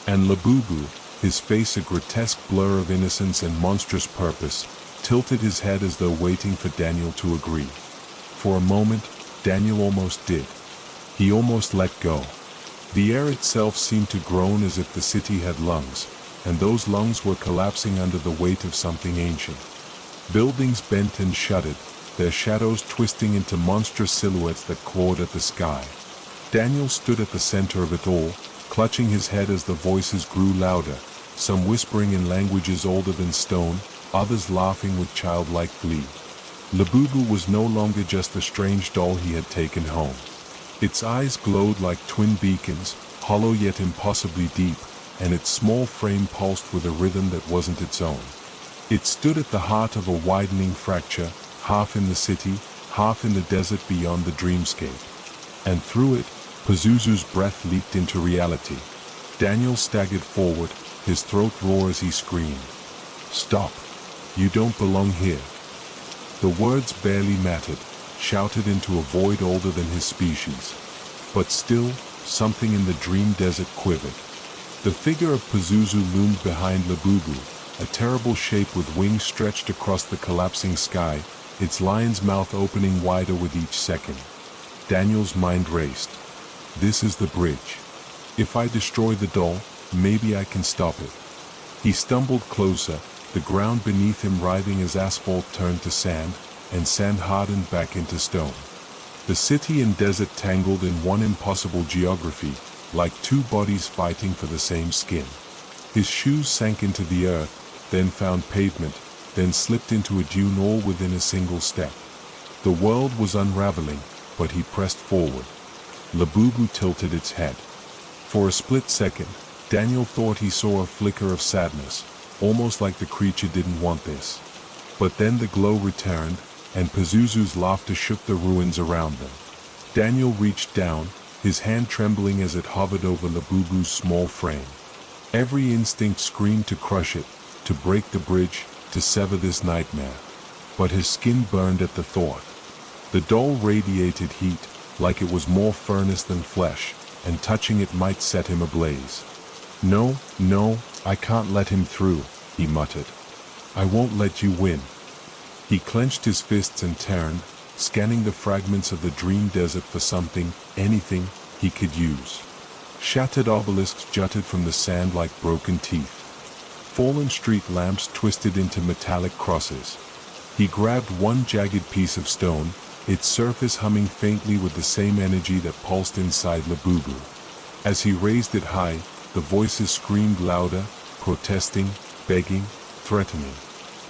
And Labubu, his face a grotesque blur of innocence and monstrous purpose, tilted his head as though waiting for Daniel to agree. For a moment, Daniel almost did. He almost let go. The air itself seemed to groan as if the city had lungs, and those lungs were collapsing under the weight of something ancient. Buildings bent and shuddered, their shadows twisting into monstrous silhouettes that clawed at the sky. Daniel stood at the center of it all, clutching his head as the voices grew louder, some whispering in languages older than stone, others laughing with childlike glee. Labubu was no longer just the strange doll he had taken home. Its eyes glowed like twin beacons, hollow yet impossibly deep, and its small frame pulsed with a rhythm that wasn't its own. It stood at the heart of a widening fracture, half in the city, half in the desert beyond the dreamscape. And through it, Pazuzu's breath leaped into reality. Daniel staggered forward, his throat raw as he screamed. "Stop! You don't belong here." The words barely mattered, shouted into a void older than his species. But still, something in the dream desert quivered. The figure of Pazuzu loomed behind Labubu, a terrible shape with wings stretched across the collapsing sky, its lion's mouth opening wider with each second. Daniel's mind raced. This is the bridge. If I destroy the doll, maybe I can stop it. He stumbled closer, the ground beneath him writhing as asphalt turned to sand, and sand hardened back into stone. The city and desert tangled in one impossible geography, like two bodies fighting for the same skin. His shoes sank into the earth, then found pavement, then slipped into a dune all within a single step. The world was unraveling, but he pressed forward. Labubu tilted its head. For a split second, Daniel thought he saw a flicker of sadness, almost like the creature didn't want this. But then the glow returned, and Pazuzu's laughter shook the ruins around them. Daniel reached down, his hand trembling as it hovered over Labubu's small frame. Every instinct screamed to crush it, to break the bridge, to sever this nightmare. But his skin burned at the thought. The doll radiated heat, like it was more furnace than flesh, and touching it might set him ablaze. "No, no, I can't let him through," he muttered. "I won't let you win." He clenched his fists and turned, scanning the fragments of the dream desert for something, anything, he could use. Shattered obelisks jutted from the sand like broken teeth. Fallen street lamps twisted into metallic crosses. He grabbed one jagged piece of stone, its surface humming faintly with the same energy that pulsed inside Labubu. As he raised it high, the voices screamed louder, protesting, begging, threatening.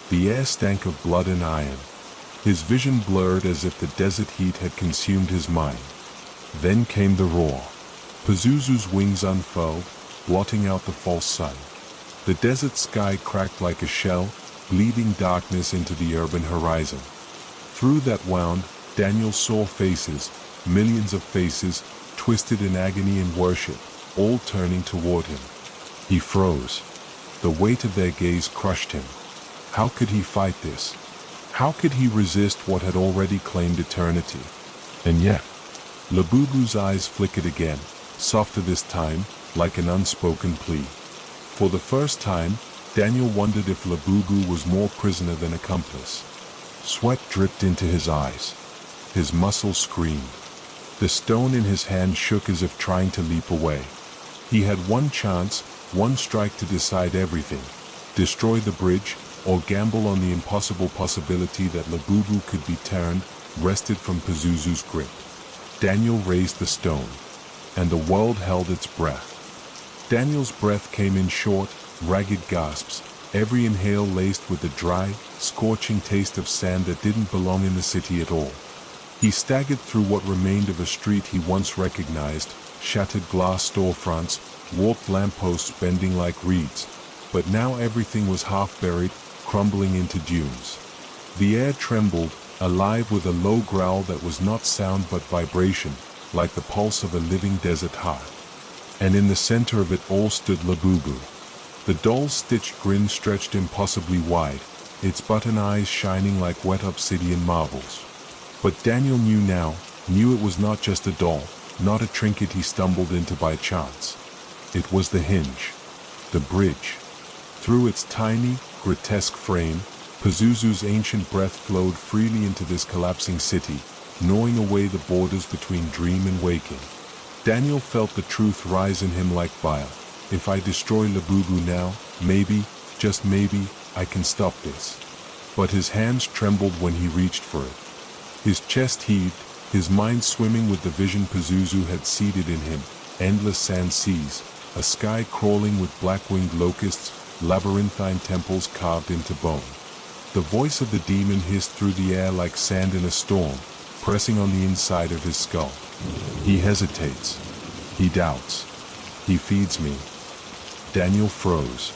The air stank of blood and iron. His vision blurred as if the desert heat had consumed his mind. Then came the roar. Pazuzu's wings unfurled, blotting out the false sun. The desert sky cracked like a shell, bleeding darkness into the urban horizon. Through that wound, Daniel saw faces, millions of faces, twisted in agony and worship, all turning toward him. He froze. The weight of their gaze crushed him. How could he fight this? How could he resist what had already claimed eternity? And yet, Labubu's eyes flickered again, softer this time, like an unspoken plea. For the first time, Daniel wondered if Labubu was more prisoner than accomplice. Sweat dripped into his eyes. His muscles screamed. The stone in his hand shook as if trying to leap away. He had one chance, one strike to decide everything. Destroy the bridge, or gamble on the impossible possibility that Labubu could be turned, wrested from Pazuzu's grip. Daniel raised the stone, and the world held its breath. Daniel's breath came in short, ragged gasps, every inhale laced with the dry, scorching taste of sand that didn't belong in the city at all. He staggered through what remained of a street he once recognized, shattered glass storefronts, warped lampposts bending like reeds. But now everything was half buried, crumbling into dunes. The air trembled, alive with a low growl that was not sound but vibration, like the pulse of a living desert heart. And in the center of it all stood Labubu. The doll's stitched grin stretched impossibly wide, its button eyes shining like wet obsidian marbles. But Daniel knew it was not just a doll, not a trinket he stumbled into by chance. It was the hinge, the bridge, Through its tiny, grotesque frame, Pazuzu's ancient breath flowed freely into this collapsing city, gnawing away the borders between dream and waking. Daniel felt the truth rise in him like fire. If I destroy Labubu now, maybe, just maybe, I can stop this. But his hands trembled when he reached for it. His chest heaved, his mind swimming with the vision Pazuzu had seeded in him, endless sand seas, a sky crawling with black-winged locusts, labyrinthine temples carved into bone. The voice of the demon hissed through the air like sand in a storm, pressing on the inside of his skull. He hesitates. He doubts. He feeds me. Daniel froze.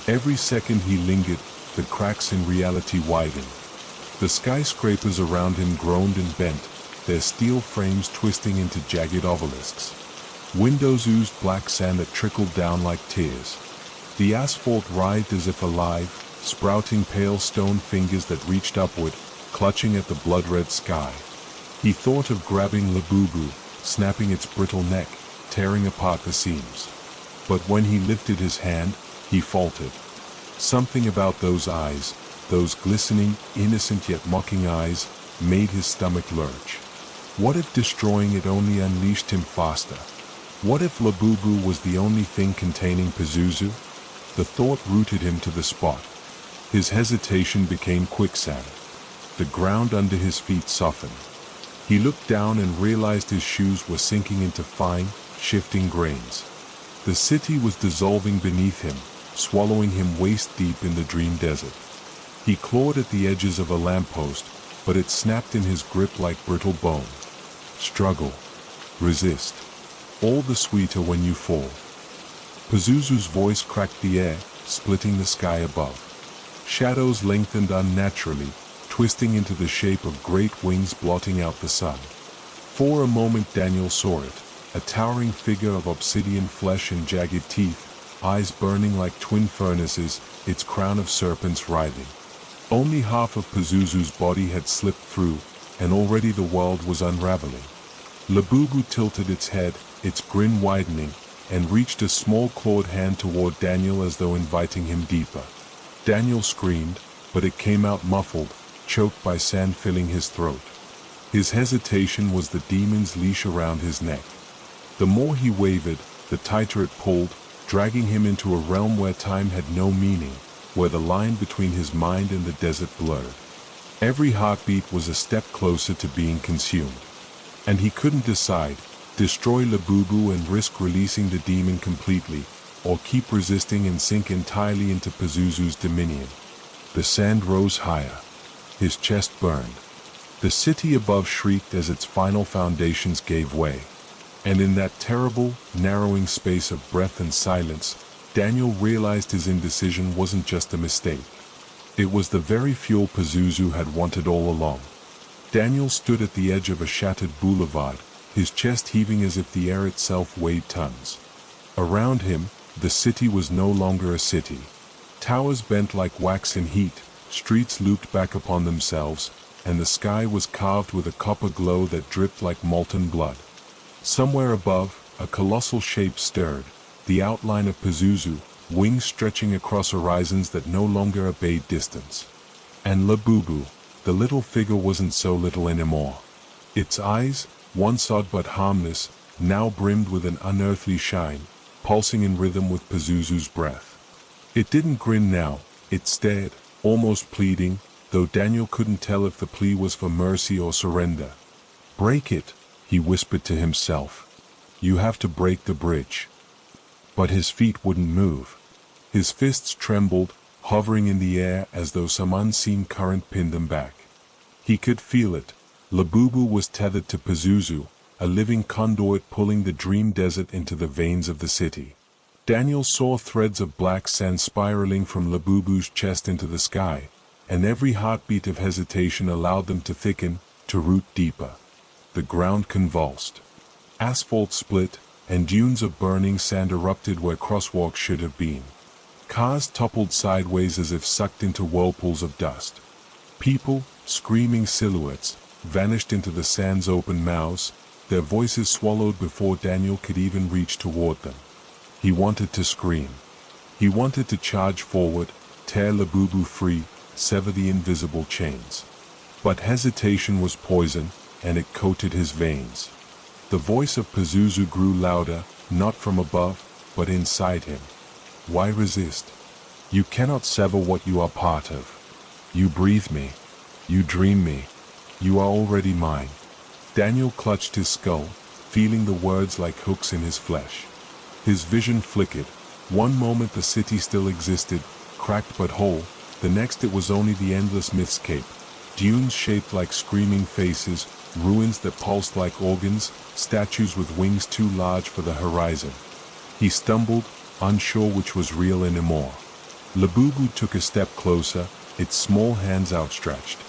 Every second he lingered, the cracks in reality widened. The skyscrapers around him groaned and bent, their steel frames twisting into jagged obelisks. Windows oozed black sand that trickled down like tears. The asphalt writhed as if alive, sprouting pale stone fingers that reached upward, clutching at the blood-red sky. He thought of grabbing Labubu, snapping its brittle neck, tearing apart the seams. But when he lifted his hand, he faltered. Something about those eyes, those glistening, innocent yet mocking eyes, made his stomach lurch. What if destroying it only unleashed him faster? What if Labubu was the only thing containing Pazuzu? The thought rooted him to the spot. His hesitation became quicksand. The ground under his feet softened. He looked down and realized his shoes were sinking into fine, shifting grains. The city was dissolving beneath him, swallowing him waist-deep in the dream desert. He clawed at the edges of a lamppost, but it snapped in his grip like brittle bone. Struggle. Resist. All the sweeter when you fall. Pazuzu's voice cracked the air, splitting the sky above. Shadows lengthened unnaturally, twisting into the shape of great wings blotting out the sun. For a moment Daniel saw it, a towering figure of obsidian flesh and jagged teeth, eyes burning like twin furnaces, its crown of serpents writhing. Only half of Pazuzu's body had slipped through, and already the world was unraveling. Labubu tilted its head, its grin widening, and reached a small clawed hand toward Daniel as though inviting him deeper. Daniel screamed, but it came out muffled, choked by sand filling his throat. His hesitation was the demon's leash around his neck. The more he wavered, the tighter it pulled, dragging him into a realm where time had no meaning, where the line between his mind and the desert blurred. Every heartbeat was a step closer to being consumed. And he couldn't decide, destroy Labubu and risk releasing the demon completely, or keep resisting and sink entirely into Pazuzu's dominion. The sand rose higher. His chest burned. The city above shrieked as its final foundations gave way. And in that terrible, narrowing space of breath and silence, Daniel realized his indecision wasn't just a mistake. It was the very fuel Pazuzu had wanted all along. Daniel stood at the edge of a shattered boulevard, his chest heaving as if the air itself weighed tons. Around him, the city was no longer a city. Towers bent like wax in heat, streets looped back upon themselves, and the sky was carved with a copper glow that dripped like molten blood. Somewhere above, a colossal shape stirred, the outline of Pazuzu, wings stretching across horizons that no longer obeyed distance. And Labubu, the little figure, wasn't so little anymore. Its eyes, once odd but harmless, now brimmed with an unearthly shine, pulsing in rhythm with Pazuzu's breath. It didn't grin now, it stared, almost pleading, though Daniel couldn't tell if the plea was for mercy or surrender. "Break it," he whispered to himself. "You have to break the bridge." But his feet wouldn't move. His fists trembled, hovering in the air as though some unseen current pinned them back. He could feel it. Labubu was tethered to Pazuzu, a living conduit pulling the dream desert into the veins of the city. Daniel saw threads of black sand spiraling from Labubu's chest into the sky, and every heartbeat of hesitation allowed them to thicken, to root deeper. The ground convulsed. Asphalt split, and dunes of burning sand erupted where crosswalks should have been. Cars toppled sideways as if sucked into whirlpools of dust. People, screaming silhouettes, vanished into the sand's open mouths, their voices swallowed before Daniel could even reach toward them. He wanted to scream. He wanted to charge forward, tear Labubu free, sever the invisible chains. But hesitation was poison, and it coated his veins. The voice of Pazuzu grew louder, not from above, but inside him. Why resist? You cannot sever what you are part of. You breathe me. You dream me. You are already mine. Daniel clutched his skull, feeling the words like hooks in his flesh. His vision flickered. One moment the city still existed, cracked but whole. The next it was only the endless mythscape. Dunes shaped like screaming faces, ruins that pulsed like organs, statues with wings too large for the horizon. He stumbled, unsure which was real anymore. Labubu took a step closer, its small hands outstretched.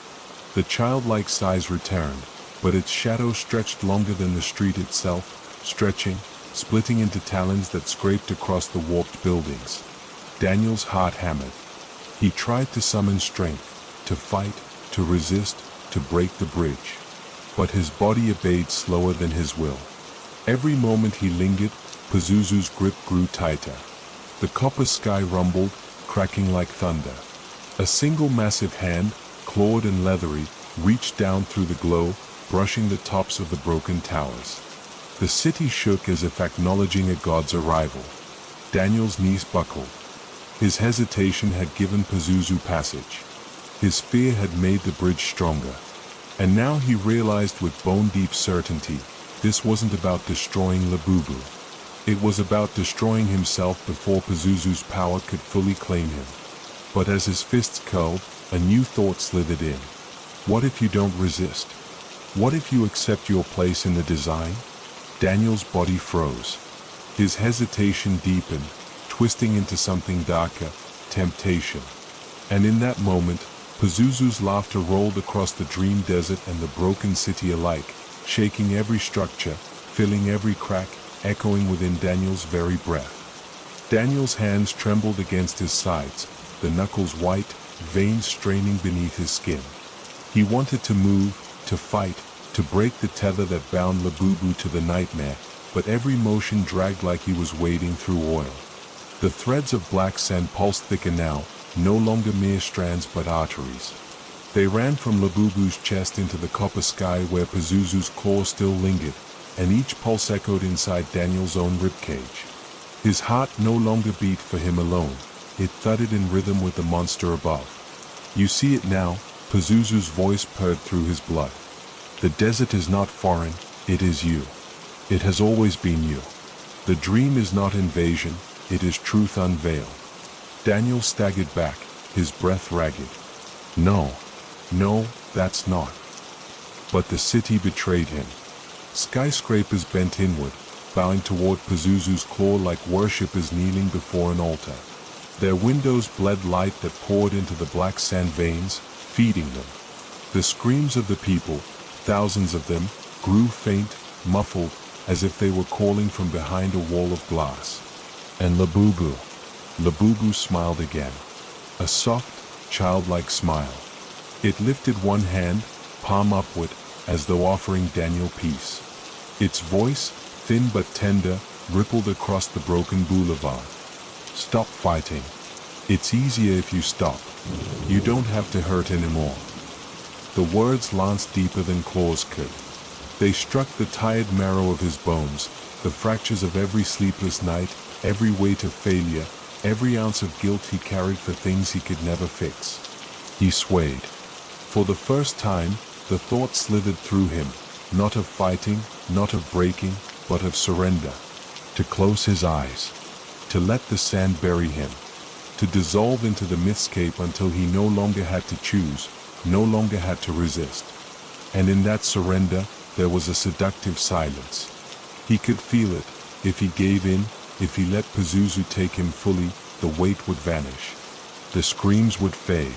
The childlike size returned, but its shadow stretched longer than the street itself, stretching, splitting into talons that scraped across the warped buildings. Daniel's heart hammered. He tried to summon strength, to fight, to resist, to break the bridge. But his body obeyed slower than his will. Every moment he lingered, Pazuzu's grip grew tighter. The copper sky rumbled, cracking like thunder. A single massive hand, clawed and leathery, reached down through the glow, brushing the tops of the broken towers. The city shook as if acknowledging a god's arrival. Daniel's knees buckled. His hesitation had given Pazuzu passage. His fear had made the bridge stronger. And now he realized with bone-deep certainty, this wasn't about destroying Labubu. It was about destroying himself before Pazuzu's power could fully claim him. But as his fists curled, a new thought slithered in. What if you don't resist? What if you accept your place in the design? Daniel's body froze. His hesitation deepened, twisting into something darker, temptation. And in that moment, Pazuzu's laughter rolled across the dream desert and the broken city alike, shaking every structure, filling every crack, echoing within Daniel's very breath. Daniel's hands trembled against his sides, the knuckles white, veins straining beneath his skin. He wanted to move, to fight, to break the tether that bound Labubu to the nightmare, but every motion dragged like he was wading through oil. The threads of black sand pulsed thicker now, no longer mere strands but arteries. They ran from Labubu's chest into the copper sky where Pazuzu's claws still lingered, and each pulse echoed inside Daniel's own ribcage. His heart no longer beat for him alone, it thudded in rhythm with the monster above. You see it now, Pazuzu's voice purred through his blood. The desert is not foreign, it is you. It has always been you. The dream is not invasion, it is truth unveiled. Daniel staggered back, his breath ragged. No, that's not. But the city betrayed him. Skyscrapers bent inward, bowing toward Pazuzu's claw like worshippers kneeling before an altar. Their windows bled light that poured into the black sand veins, feeding them. The screams of the people, thousands of them, grew faint, muffled, as if they were calling from behind a wall of glass. And Labubu smiled again. A soft, childlike smile. It lifted one hand, palm upward, as though offering Daniel peace. Its voice, thin but tender, rippled across the broken boulevard. Stop fighting. It's easier if you stop. You don't have to hurt anymore. The words lanced deeper than claws could. They struck the tired marrow of his bones, the fractures of every sleepless night, every weight of failure, every ounce of guilt he carried for things he could never fix. He swayed. For the first time, the thought slithered through him, not of fighting, not of breaking, but of surrender. To close his eyes. To let the sand bury him. To dissolve into the mythscape until he no longer had to choose, no longer had to resist. And in that surrender, there was a seductive silence. He could feel it. If he gave in, if he let Pazuzu take him fully, the weight would vanish. The screams would fade.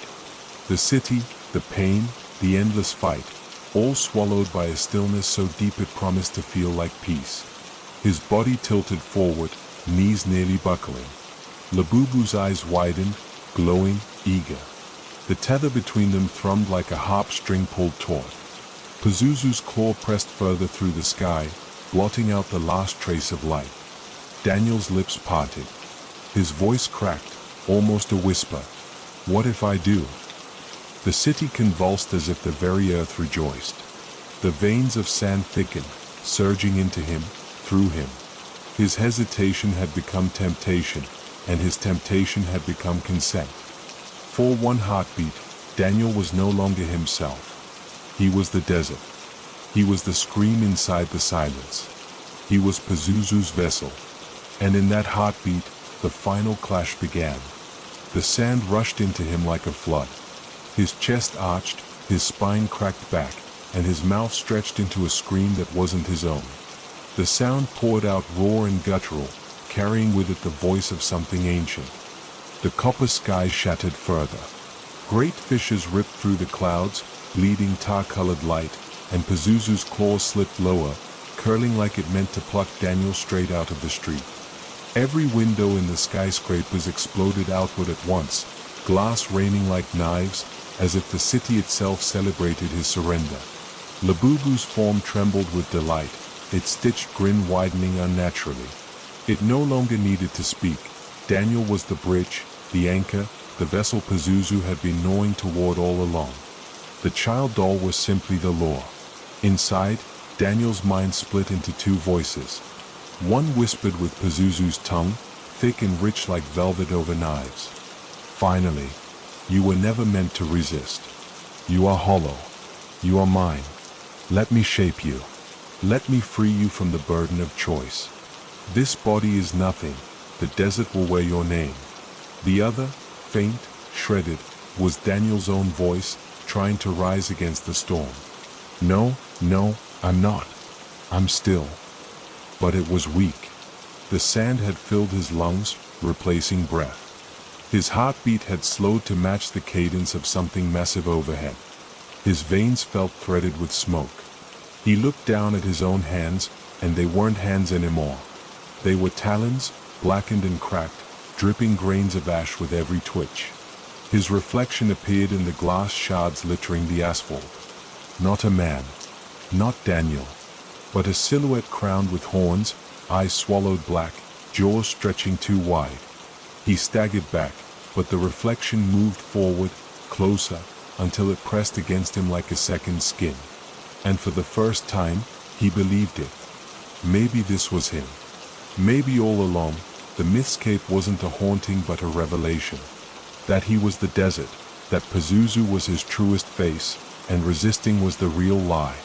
The city, the pain, the endless fight, all swallowed by a stillness so deep it promised to feel like peace. His body tilted forward, knees nearly buckling. Labubu's eyes widened, glowing, eager. The tether between them thrummed like a harp string pulled taut. Pazuzu's claw pressed further through the sky, blotting out the last trace of light. Daniel's lips parted. His voice cracked, almost a whisper. "What if I do?" The city convulsed as if the very earth rejoiced. The veins of sand thickened, surging into him, through him. His hesitation had become temptation, and his temptation had become consent. For one heartbeat, Daniel was no longer himself. He was the desert. He was the scream inside the silence. He was Pazuzu's vessel. And in that heartbeat, the final clash began. The sand rushed into him like a flood. His chest arched, his spine cracked back, and his mouth stretched into a scream that wasn't his own. The sound poured out raw and guttural, carrying with it the voice of something ancient. The copper sky shattered further. Great fissures ripped through the clouds, bleeding tar-colored light, and Pazuzu's claws slipped lower, curling like it meant to pluck Daniel straight out of the street. Every window in the skyscrapers exploded outward at once, glass raining like knives, as if the city itself celebrated his surrender. Labubu's form trembled with delight, its stitched grin widening unnaturally. It no longer needed to speak. Daniel was the bridge, the anchor, the vessel Pazuzu had been gnawing toward all along. The child doll was simply the lure. Inside, Daniel's mind split into two voices. One whispered with Pazuzu's tongue, thick and rich like velvet over knives. "Finally, you were never meant to resist. You are hollow. You are mine. Let me shape you. Let me free you from the burden of choice. This body is nothing. The desert will wear your name." The other, faint, shredded, was Daniel's own voice, trying to rise against the storm. "No, no, I'm not. I'm still." But it was weak. The sand had filled his lungs, replacing breath. His heartbeat had slowed to match the cadence of something massive overhead. His veins felt threaded with smoke. He looked down at his own hands, and they weren't hands anymore. They were talons, blackened and cracked, dripping grains of ash with every twitch. His reflection appeared in the glass shards littering the asphalt. Not a man. Not Daniel. But a silhouette crowned with horns, eyes swallowed black, jaws stretching too wide. He staggered back, but the reflection moved forward, closer, until it pressed against him like a second skin. And for the first time, he believed it. Maybe this was him. Maybe all along, the mythscape wasn't a haunting but a revelation. That he was the desert, that Pazuzu was his truest face, and resisting was the real lie.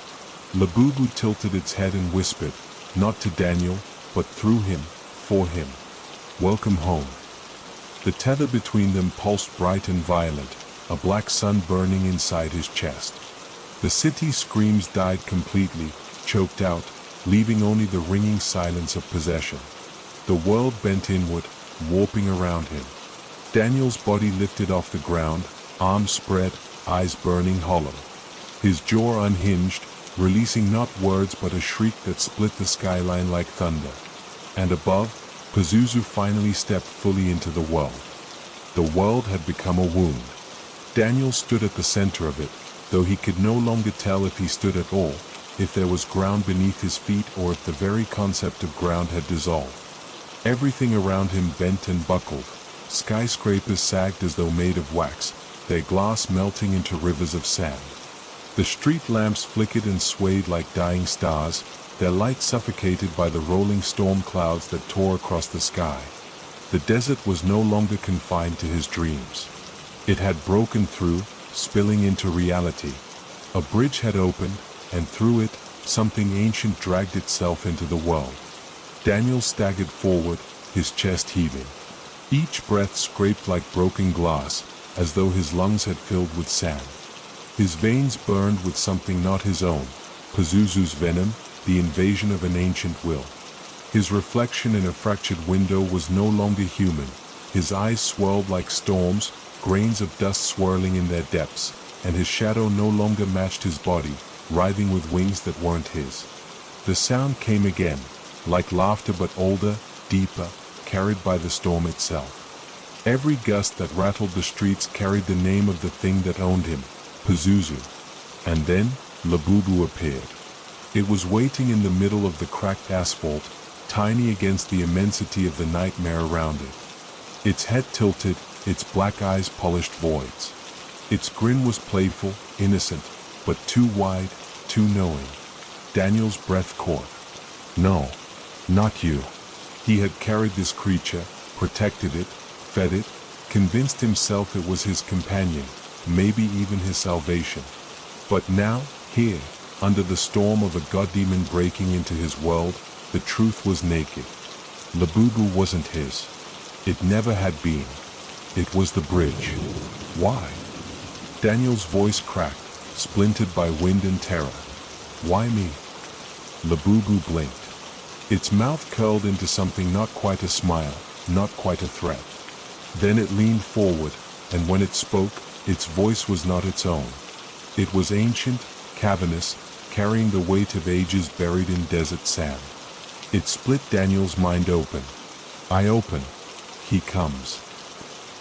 Labubu tilted its head and whispered, not to Daniel, but through him, for him. "Welcome home." The tether between them pulsed bright and violent, a black sun burning inside his chest. The city's screams died completely, choked out, leaving only the ringing silence of possession. The world bent inward, warping around him. Daniel's body lifted off the ground, arms spread, eyes burning hollow. His jaw unhinged, releasing not words but a shriek that split the skyline like thunder. And above, Pazuzu finally stepped fully into the world. The world had become a wound. Daniel stood at the center of it, though he could no longer tell if he stood at all, if there was ground beneath his feet or if the very concept of ground had dissolved. Everything around him bent and buckled. Skyscrapers sagged as though made of wax, their glass melting into rivers of sand. The street lamps flickered and swayed like dying stars, their light suffocated by the rolling storm clouds that tore across the sky. The desert was no longer confined to his dreams. It had broken through, spilling into reality. A bridge had opened, and through it, something ancient dragged itself into the world. Daniel staggered forward, his chest heaving. Each breath scraped like broken glass, as though his lungs had filled with sand. His veins burned with something not his own, Pazuzu's venom, the invasion of an ancient will. His reflection in a fractured window was no longer human. His eyes swirled like storms, grains of dust swirling in their depths, and his shadow no longer matched his body, writhing with wings that weren't his. The sound came again, like laughter but older, deeper, carried by the storm itself. Every gust that rattled the streets carried the name of the thing that owned him, Pazuzu. And then, Labubu appeared. It was waiting in the middle of the cracked asphalt, tiny against the immensity of the nightmare around it. Its head tilted, its black eyes polished voids. Its grin was playful, innocent, but too wide, too knowing. Daniel's breath caught. No, not you. He had carried this creature, protected it, fed it, convinced himself it was his companion, maybe even his salvation. But now, here, under the storm of a god demon breaking into his world, the truth was naked. Labubu wasn't his. It never had been. It was the bridge. Why? Daniel's voice cracked, splintered by wind and terror. Why me? Labubu blinked. Its mouth curled into something not quite a smile, not quite a threat. Then it leaned forward, and when it spoke, its voice was not its own. It was ancient, cavernous, carrying the weight of ages buried in desert sand. It split Daniel's mind open. I open. He comes.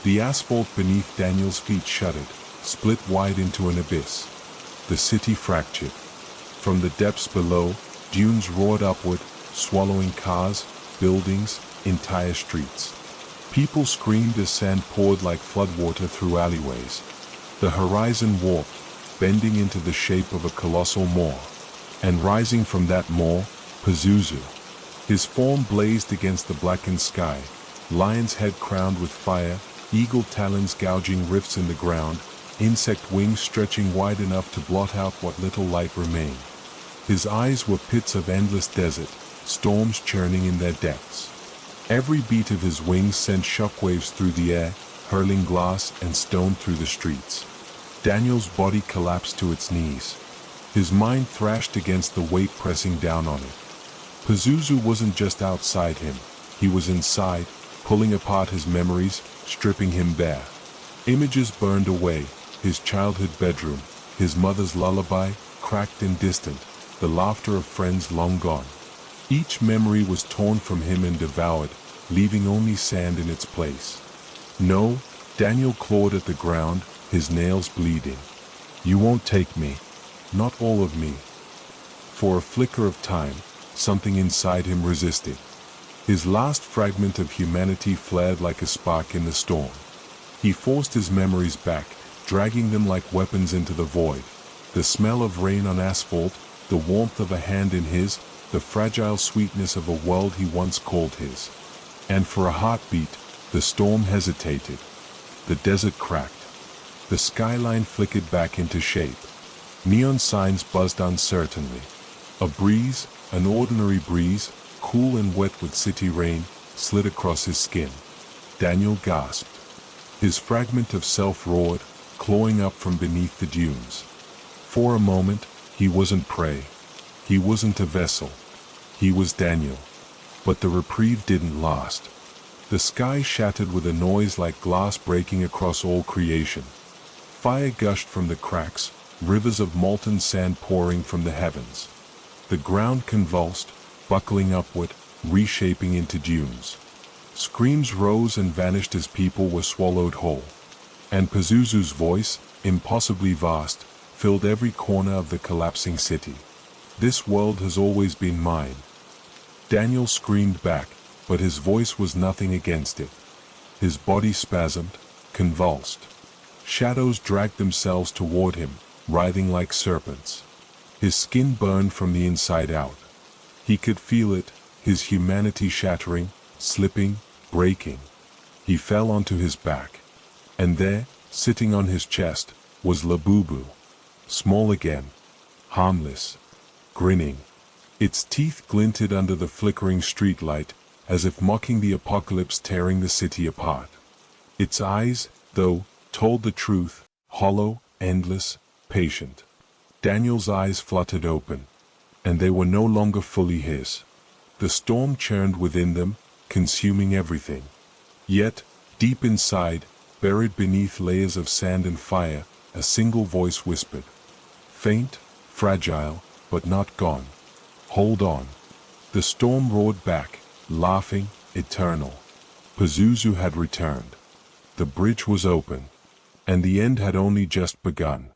The asphalt beneath Daniel's feet shuddered, split wide into an abyss. The city fractured. From the depths below, dunes roared upward, swallowing cars, buildings, entire streets. People screamed as sand poured like floodwater through alleyways. The horizon warped, bending into the shape of a colossal maw. And rising from that maw, Pazuzu. His form blazed against the blackened sky, lion's head crowned with fire, eagle talons gouging rifts in the ground, insect wings stretching wide enough to blot out what little light remained. His eyes were pits of endless desert, storms churning in their depths. Every beat of his wings sent shockwaves through the air, hurling glass and stone through the streets. Daniel's body collapsed to its knees. His mind thrashed against the weight pressing down on it. Pazuzu wasn't just outside him, he was inside, pulling apart his memories, stripping him bare. Images burned away, his childhood bedroom, his mother's lullaby, cracked and distant, the laughter of friends long gone. Each memory was torn from him and devoured, leaving only sand in its place. No, Daniel clawed at the ground, his nails bleeding. You won't take me. Not all of me. For a flicker of time, something inside him resisted. His last fragment of humanity flared like a spark in the storm. He forced his memories back, dragging them like weapons into the void. The smell of rain on asphalt, the warmth of a hand in his, the fragile sweetness of a world he once called his. And for a heartbeat, the storm hesitated. The desert cracked. The skyline flickered back into shape. Neon signs buzzed uncertainly. A breeze, an ordinary breeze, cool and wet with city rain, slid across his skin. Daniel gasped. His fragment of self roared, clawing up from beneath the dunes. For a moment, he wasn't prey. He wasn't a vessel. He was Daniel. But the reprieve didn't last. The sky shattered with a noise like glass breaking across all creation. Fire gushed from the cracks, rivers of molten sand pouring from the heavens. The ground convulsed, buckling upward, reshaping into dunes. Screams rose and vanished as people were swallowed whole. And Pazuzu's voice, impossibly vast, filled every corner of the collapsing city. This world has always been mine. Daniel screamed back, but his voice was nothing against it. His body spasmed, convulsed. Shadows dragged themselves toward him, writhing like serpents. His skin burned from the inside out. He could feel it, his humanity shattering, slipping, breaking. He fell onto his back. And there, sitting on his chest, was Labubu. Small again. Harmless. Grinning. Its teeth glinted under the flickering streetlight, as if mocking the apocalypse tearing the city apart. Its eyes, though, told the truth, hollow, endless, patient. Daniel's eyes fluttered open, and they were no longer fully his. The storm churned within them, consuming everything. Yet, deep inside, buried beneath layers of sand and fire, a single voice whispered. Faint, fragile, but not gone. Hold on. The storm roared back, laughing, eternal. Pazuzu had returned. The bridge was open. And the end had only just begun.